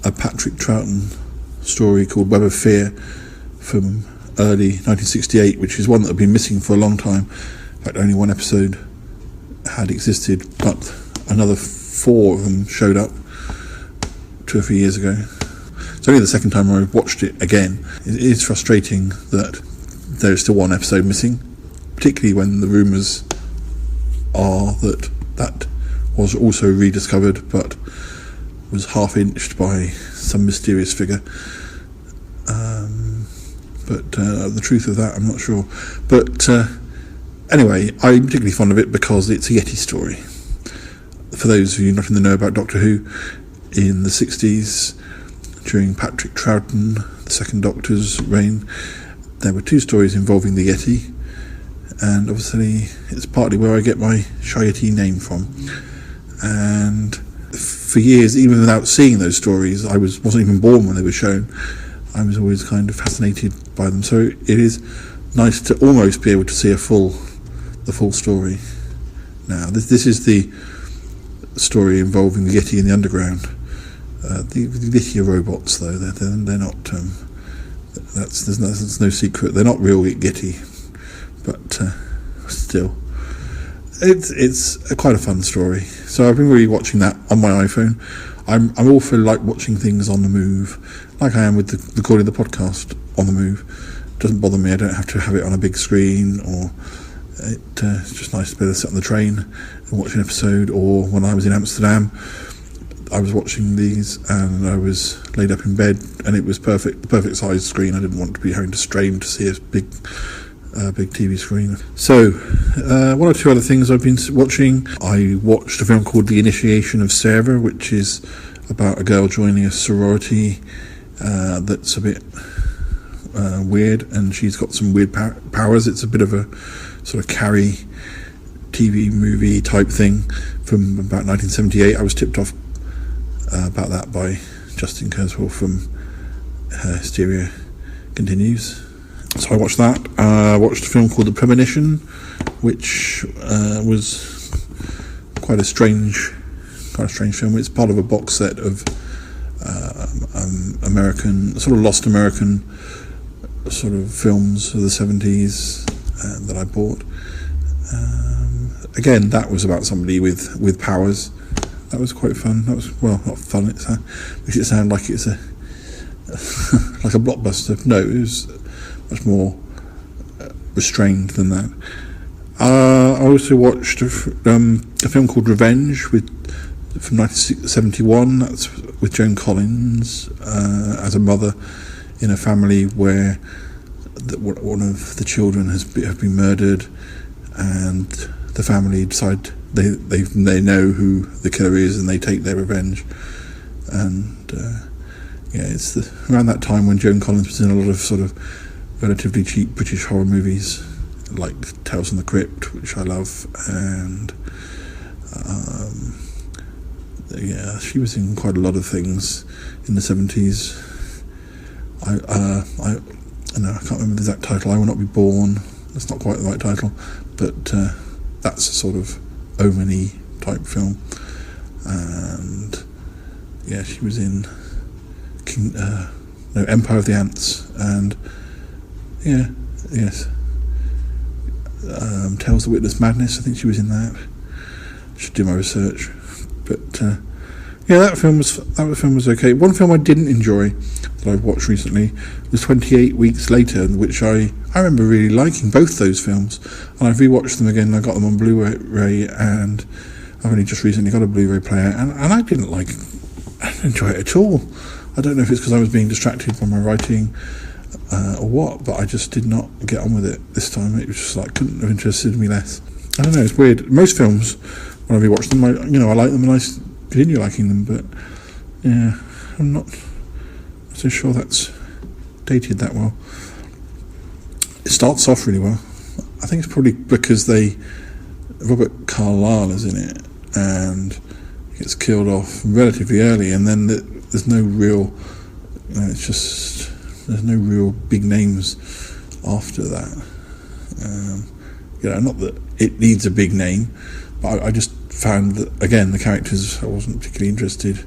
a Patrick Troughton story called Web of Fear from early 1968, which is one that had been missing for a long time. In fact, only one episode had existed, but another 4 of them showed up 2 or 3 years ago. It's only the second time I watched it again. It is frustrating that there is still one episode missing, particularly when the rumours are that was also rediscovered, but was half-inched by some mysterious figure. but the truth of that I'm not sure. But anyway, I'm particularly fond of it because it's a Yeti story. For those of you not in the know about Doctor Who, in the 60s, during Patrick Troughton, the second Doctor's reign, there were 2 stories involving the Yeti, and obviously it's partly where I get my Shy Yeti name from. And for years, even without seeing those stories, I wasn't even born when they were shown, I was always kind of fascinated by them. So it is nice to almost be able to see the full story. Now, this is the story involving the Yeti in the underground. The Yeti are robots, though. They're not. There's no secret. They're not real Yeti, but still, it's quite a fun story. So I've been really watching that on my iPhone. I'm also like watching things on the move, like I am with recording the podcast on the move. It doesn't bother me. I don't have to have it on a big screen, or it's just nice to be able to sit on the train and watch an episode. Or when I was in Amsterdam, I was watching these and I was laid up in bed, and it was the perfect size screen. I didn't want to be having to strain to see a big TV screen. So, one or two other things I've been watching. I watched a film called The Initiation of Sarah, which is about a girl joining a sorority that's a bit weird, and she's got some weird powers. It's a bit of a sort of Carrie TV movie type thing from about 1978. I was tipped off about that by Justin Kurzweil from Hysteria Continues. So I watched that. I watched a film called The Premonition, which was quite a strange film. It's part of a box set of American, sort of lost American sort of films of the 70s that I bought. Again, that was about somebody with powers. That was quite fun. That was, well, not fun. It makes it sound like it's a like a blockbuster. No, it was much more restrained than that. I also watched a film called Revenge from 1971. That's with Joan Collins as a mother in a family where one of the children have been murdered, and the family decide they know who the killer is, and they take their revenge. And it's around that time when Joan Collins was in a lot of sort of relatively cheap British horror movies like Tales from the Crypt, which I love, and she was in quite a lot of things in the 70s. I can't remember the exact title. I Will Not Be Born. That's not quite the right title, but that's a sort of omen-y type film. And she was in Empire of the Ants, and Tales of Witness Madness. I think she was in that. Should do my research, but that film was okay. One film I didn't enjoy that I've watched recently was 28 Weeks Later, which I remember really liking both those films, and I've rewatched them again. I got them on Blu-ray, and I've only just recently got a Blu-ray player, and I didn't enjoy it at all. I don't know if it's because I was being distracted by my writing or what, but I just did not get on with it this time. It was just couldn't have interested me less. I don't know, it's weird. Most films, when I rewatch them, I like them and I continue liking them, but I'm not so sure that's dated that well. It starts off really well. I think it's probably because Robert Carlyle is in it, and he gets killed off relatively early, and then there's no real, there's no real big names after that. Not that it needs a big name, but I just found that, again, the characters I wasn't particularly interested,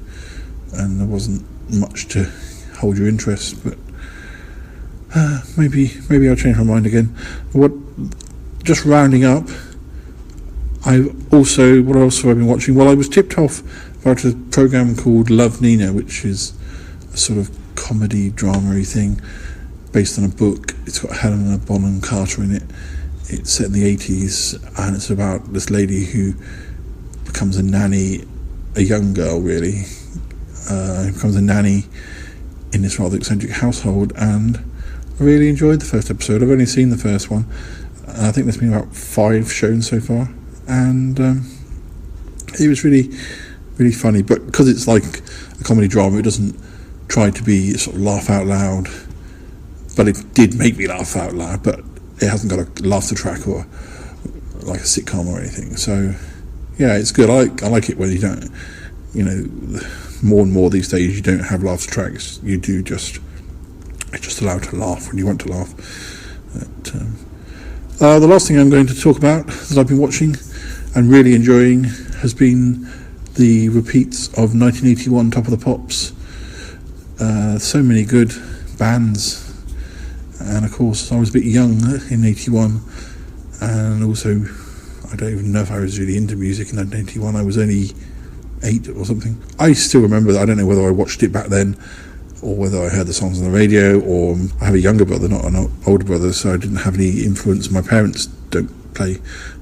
and there wasn't much to hold your interest, but maybe I'll change my mind again. Just rounding up, what else have I been watching? Well, I was tipped off about a program called Love Nina, which is a sort of comedy drama-y thing based on a book. It's got Helena Bonham Carter in it. It's set in the 80s, and it's about this lady who becomes a nanny, a young girl really, becomes a nanny in this rather eccentric household, and really enjoyed the first episode. I've only seen the first one. I think there's been about 5 shown so far, and it was really, really funny. But because it's like a comedy drama, it doesn't try to be sort of laugh out loud. But it did make me laugh out loud. But it hasn't got a laughter track or like a sitcom or anything. So yeah, it's good. I like it when you don't, more and more these days you don't have laughter tracks. You do it's just allowed to laugh when you want to laugh. But, the last thing I'm going to talk about that I've been watching and really enjoying has been the repeats of 1981 Top of the Pops. So many good bands, and of course I was a bit young in 81, and also I don't even know if I was really into music in 1981. I was only 8 or something. I still remember that. I don't know whether I watched it back then or whether I heard the songs on the radio, or I have a younger brother, not an older brother, so I didn't have any influence. My parents don't play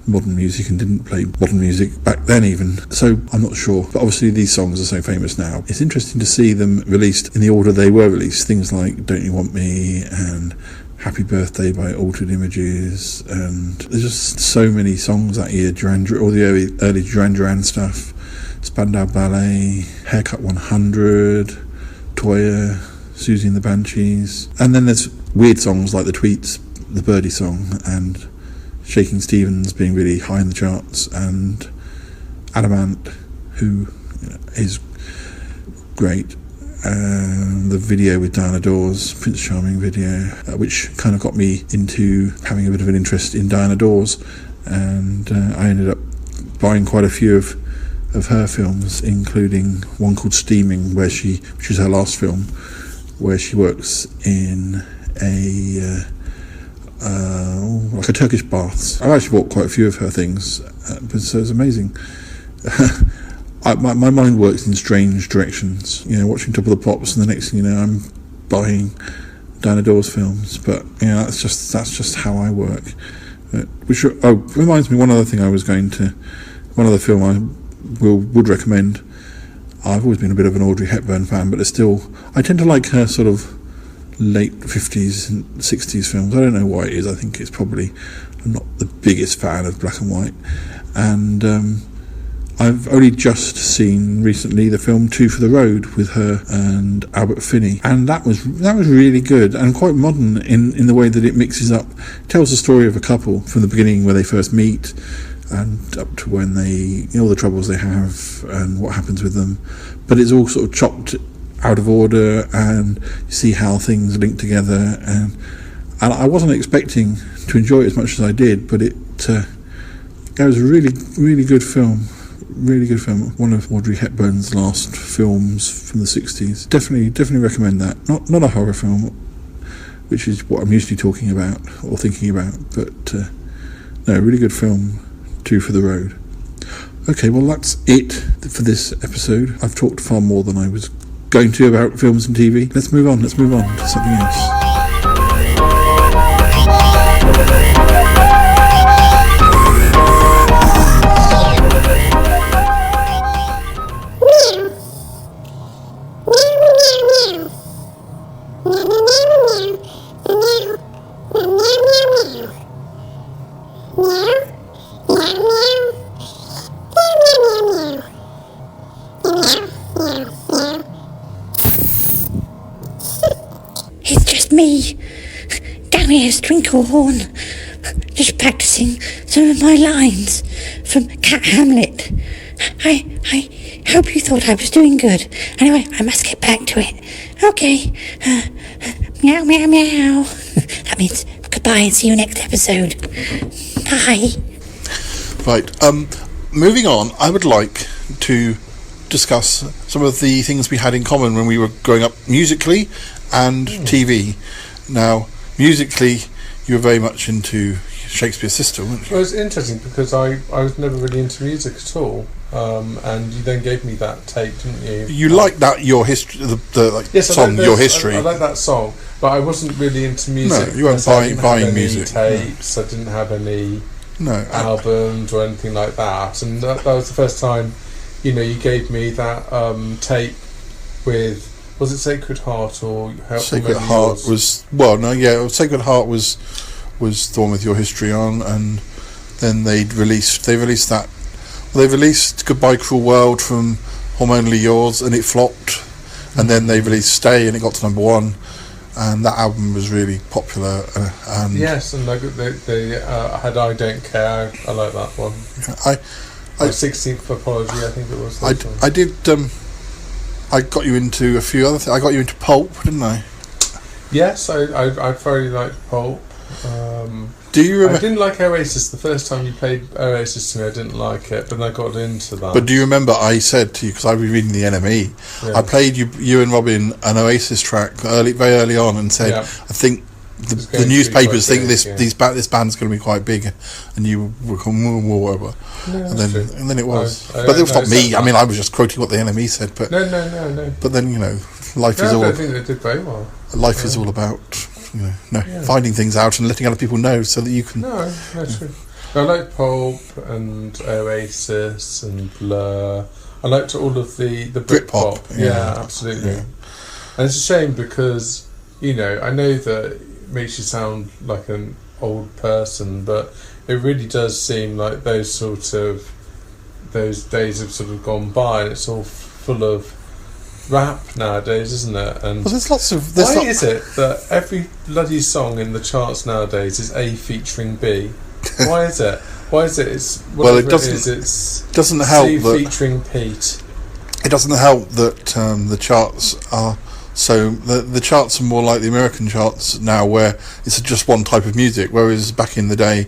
modern music and didn't play modern music back then even, so I'm not sure. But obviously these songs are so famous now. It's interesting to see them released in the order they were released. Things like Don't You Want Me and Happy Birthday by Altered Images, and there's just so many songs that year. All the early Duran Duran stuff, Spandau Ballet, Haircut 100, Toya, Susie and the Banshees, and then there's weird songs like the Tweets, the Birdie song, and Shaking Stevens being really high in the charts, and Adamant, who is great. The video with Diana Dawes, Prince Charming video, which kind of got me into having a bit of an interest in Diana Dawes, and I ended up buying quite a few of her films, including one called Steaming, which is her last film, where she works in like a Turkish baths. I've actually bought quite a few of her things, but so it's amazing. My mind works in strange directions. Watching Top of the Pops, and the next thing you know, I'm buying Diana Dawes films. But that's just how I work. Which reminds me, one other film I would recommend. I've always been a bit of an Audrey Hepburn fan, but I tend to like her sort of late 50s and 60s films. I don't know why it is. I think it's probably, I'm not the biggest fan of black and white, and I've only just seen recently the film Two for the Road with her and Albert Finney, and that was really good and quite modern in the way that it mixes up, tells the story of a couple from the beginning where they first meet and up to when all the troubles they have and what happens with them, but it's all sort of chopped out of order, and you see how things link together, and I wasn't expecting to enjoy it as much as I did, but it was a really, really good film. Really good film. One of Audrey Hepburn's last films from the 60s. Definitely recommend that. Not a horror film, which is what I'm usually talking about or thinking about, but no, really good film. Two for the Road. Okay, well that's it for this episode. I've talked far more than I was going to about films and TV. Let's move on to something else.
It's just me, Darius Trinklehorn, just practicing some of my lines from Cat Hamlet. I hope you thought I was doing good. Anyway, I must get back to it. Okay. Meow, meow, meow. That means goodbye and see you next episode. Bye.
Right, moving on, I would like to discuss some of the things we had in common when we were growing up musically and TV. Now, musically, you were very much into Shakespeare's Sister, weren't you?
Well, it's interesting because I was never really into music at all, and you then gave me that tape, didn't you?
You liked that, Your History, the
yes,
song, Your History.
I like that song, but I wasn't really into music.
No, you weren't buying music.
Tapes. I didn't have any albums or anything like that, and that was the first time, you gave me that tape with Was it Sacred Heart or
Sacred
maybe
Heart
yours?
Sacred Heart was the one with your history on, and then they released that. Well, they released Goodbye Cruel World from Hormonally Yours, and it flopped, and then they released Stay, and it got to number 1, and that album was really popular. And
yes, and they had I Don't Care. I like that one.
I
16th Apology, I think it was.
I did. I got you into a few other things. I got you into Pulp, didn't I?
Yes, I very liked Pulp.
Do you remember?
I didn't like Oasis. The first time you played Oasis to me, I didn't like it, but then I got into that.
But do you remember I said to you, because I was reading the NME,
Yeah.
I played you and Robin an Oasis track very early on, and said,
Yeah.
I think
It's
the
going to be
newspapers
quite
think
big,
this band's going to be quite big, and you were whatever.
No,
And
that's
then
true.
and then it was.
I
But it was
don't
not
know,
me.
so-
I mean, I was just quoting what the NME said. But
No.
but then life
No,
is
I
all
don't think they did very well.
life is all about finding things out and letting other people know so that you can.
No, true. I liked Pulp and Oasis and Blur. I liked all of the Britpop. Yeah, absolutely.
Yeah.
And it's a shame because, I know that it makes you sound like an old person, but it really does seem like those days have sort of gone by, and it's all full of rap nowadays, isn't it? And
Well, there's lots of.
why is it that every bloody song in the charts nowadays is A featuring B? Why is it? It's
Well, it
whatever
doesn't-
it's
doesn't help
C
that
featuring Pete.
it doesn't help that the charts are so the charts are more like the American charts now, where it's just one type of music, whereas back in the day,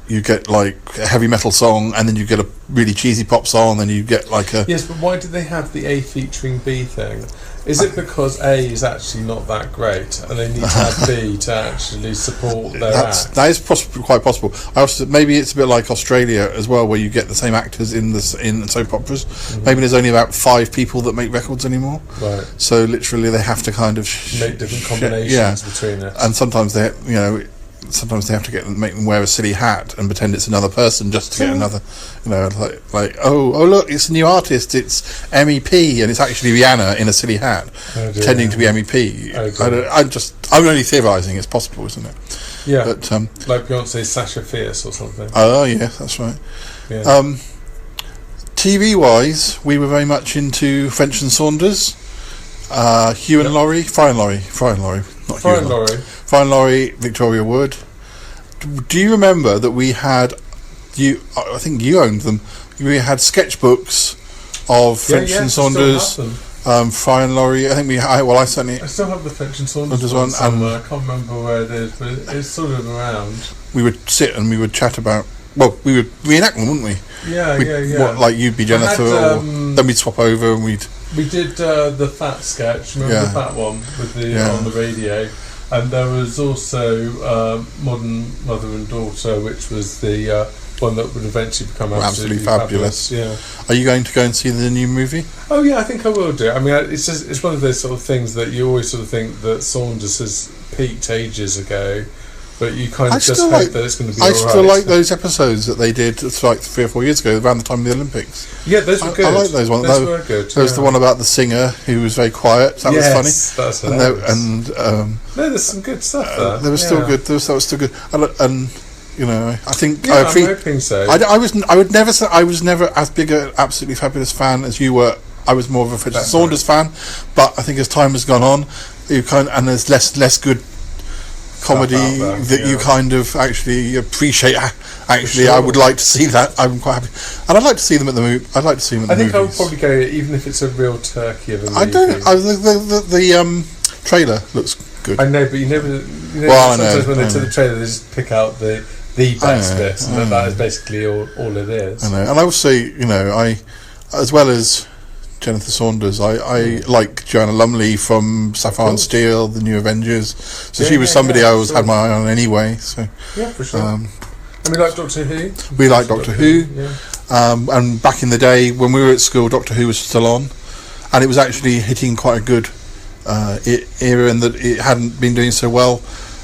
you get like a heavy metal song, and then you get a really cheesy pop song, and you get like a
Yes, but why do they have the A featuring B thing? Is it because A is actually not that great, and they need to have B to actually support their act?
that is quite possible. I also maybe it's a bit like Australia as well, where you get the same actors in soap operas. Maybe there's only about 5 people that make records anymore,
Right.
so literally they have to kind of
Make different combinations between it.
and sometimes they have to make them wear a silly hat and pretend it's another person just to get another, like oh look, it's a new artist, it's MEP, and it's actually Rihanna in a silly hat,
Oh, dear.
pretending to be MEP.
Oh, dear.
I'm only theorising. It's possible, isn't it?
Yeah,
But
like Beyonce's Sasha Fierce or something.
oh yeah, that's right.
Yeah.
TV wise, we were very much into French and Saunders, Hugh and Laurie, Fry and Laurie, not Hugh
Fine,
and Laurie.
Laurie.
Fry and Laurie, Victoria Wood. Do you remember that we had? I think you owned them. We had sketchbooks of French and Saunders, Fry and Laurie. I think I certainly.
I still have the French and Saunders
There's
one
one,
somewhere. I can't remember where it is, but it's sort of around.
We would sit and we would chat about. Well, we would reenact them, wouldn't we?
Yeah.
What, like you'd be Jennifer,
had,
or then we'd swap over and we'd.
We did the fat sketch. Remember the fat one with the on the radio, and there was also Modern Mother and Daughter, which was the one that would eventually become absolutely fabulous. Yeah.
Are you going to go and see the new movie?
Oh yeah, I think I will do. I mean, it's one of those sort of things that you always sort of think that Saunders has peaked ages ago, but you kind of just hope that it's going to be.
I
all
still
right.
like those episodes that they did like 3 or 4 years ago, around the time of the Olympics.
Yeah, those were good.
I like those ones.
Those were good.
There was the one about the singer who was very quiet. That was funny.
That's
And
hilarious. No, there's some good stuff there.
There was still good. That was still good. And I think
Yeah, I'm hoping so.
I was never as big an Absolutely Fabulous fan as you were. I was more of a French and Saunders fan, but I think as time has gone on, and there's less good comedy that you kind of actually appreciate. Actually, I would like to see that. I'm quite happy, and I'd like to see them at the movie. I'd like to see them at the movies.
I would probably go, even if it's a real turkey of a movie.
I don't. The trailer looks good.
I know, but you never.
Well, I
sometimes
know,
when
I
they to
know.
the trailer, they just pick out the best bit, and that is basically all it is.
I know, and I would say, I, as well as Jennifer Saunders, I like Joanna Lumley from Sapphire and Steel, the New Avengers. So she was somebody I always had my eye on anyway. So
yeah, for sure. And we like Doctor Who.
We like Doctor Who.
Yeah.
And back in the day when we were at school, Doctor Who was still on, and it was actually hitting quite a good era, in that it hadn't been doing so well.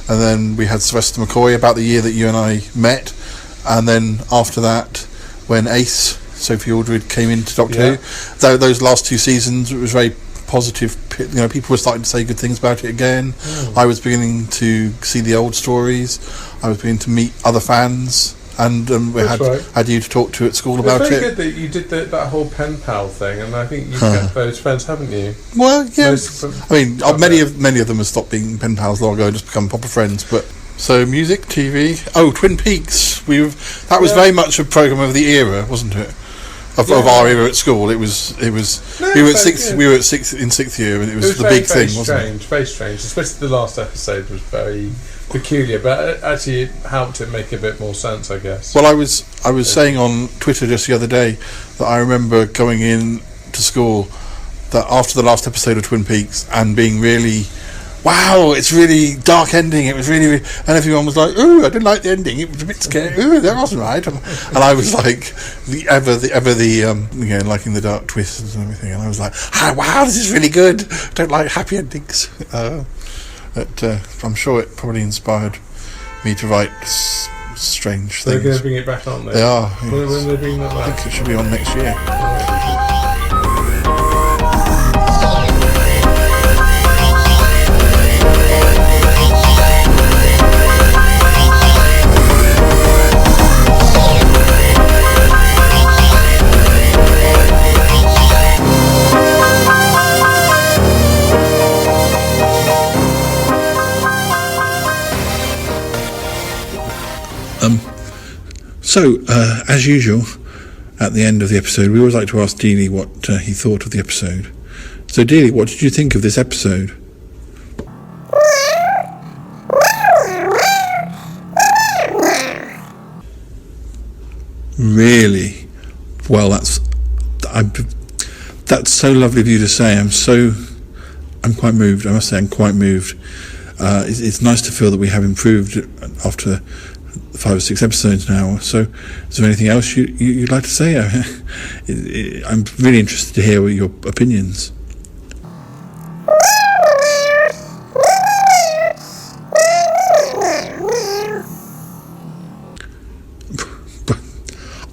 And then we had Sylvester McCoy about the year that you and I met, and then after that, when Ace, Sophie Aldred, came into Doctor Who, those last 2 seasons, it was very positive. People were starting to say good things about it again. I was beginning to see the old stories. I was beginning to meet other fans, and we had you to talk to at school about it.
It's very good that you did that whole pen pal thing, and I think you've kept those friends, haven't you?
Well, yeah. Many of them have stopped being pen pals long ago and just become proper friends. But so music, TV. Oh, Twin Peaks. That was very much a program of the era, wasn't it? Of our era at school. It was. We were at sixth year, and it was the big thing, wasn't it?
Very strange. Especially the last episode was very peculiar, but actually it helped it make a bit more sense, I guess.
Well, I was saying on Twitter just the other day that I remember going in to school that after the last episode of Twin Peaks and being really, wow, it's really dark ending. It was really, and everyone was like, "Ooh, I didn't like the ending. It was a bit scary. Ooh, that wasn't right." And I was like, liking the dark twists and everything. And I was like, "Ah, wow, this is really good. I don't like happy endings." But I'm sure it probably inspired me to write strange things.
They're going to bring it back, aren't they?
They are.
When are they bringing that back?
I think it should be on next year. So, as usual, at the end of the episode, we always like to ask Dealey what he thought of the episode. So, Dealey, what did you think of this episode? Really? Well, that's so lovely of you to say. I'm quite moved. I must say, I'm quite moved. It's nice to feel that we have improved after 5 or 6 episodes now. So, is there anything else you'd like to say? I'm really interested to hear your opinions.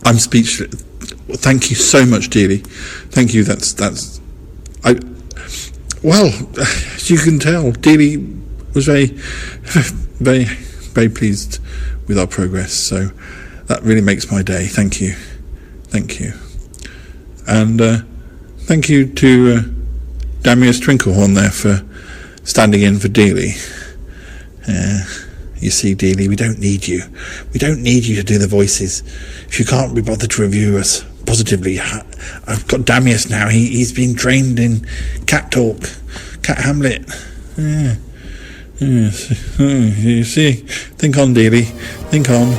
I'm speechless. Thank you so much, Dealey. Thank you. Well, as you can tell, Dealey was very, very, very pleased with our progress, so that really makes my day. Thank you. And thank you to Damius Trinklehorn there for standing in for Dealey. You see, Dealey, we don't need you to do the voices if you can't be bothered to review us positively. I've got Damius now. He's been trained in cat talk, Cat Hamlet. Yes. You see, think on, Dealey. Think on.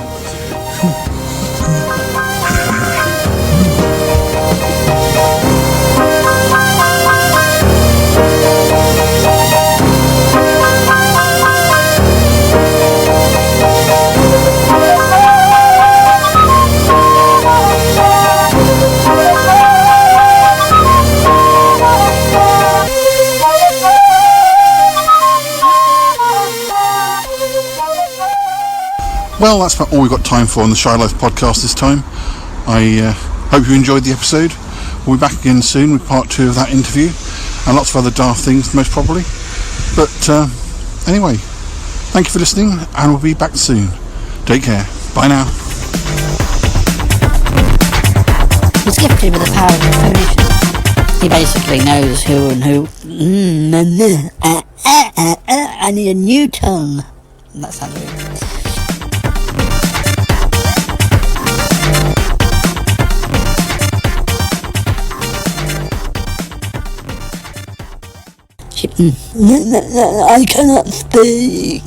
Well, that's about all we've got time for on the Shy Life podcast this time. I hope you enjoyed the episode. We'll be back again soon with part 2 of that interview and lots of other daft things, most probably. But anyway, thank you for listening, and we'll be back soon. Take care. Bye now.
He's gifted with the power of premonition. He basically knows who and who. I need a new tongue. That sounds weird. I cannot speak.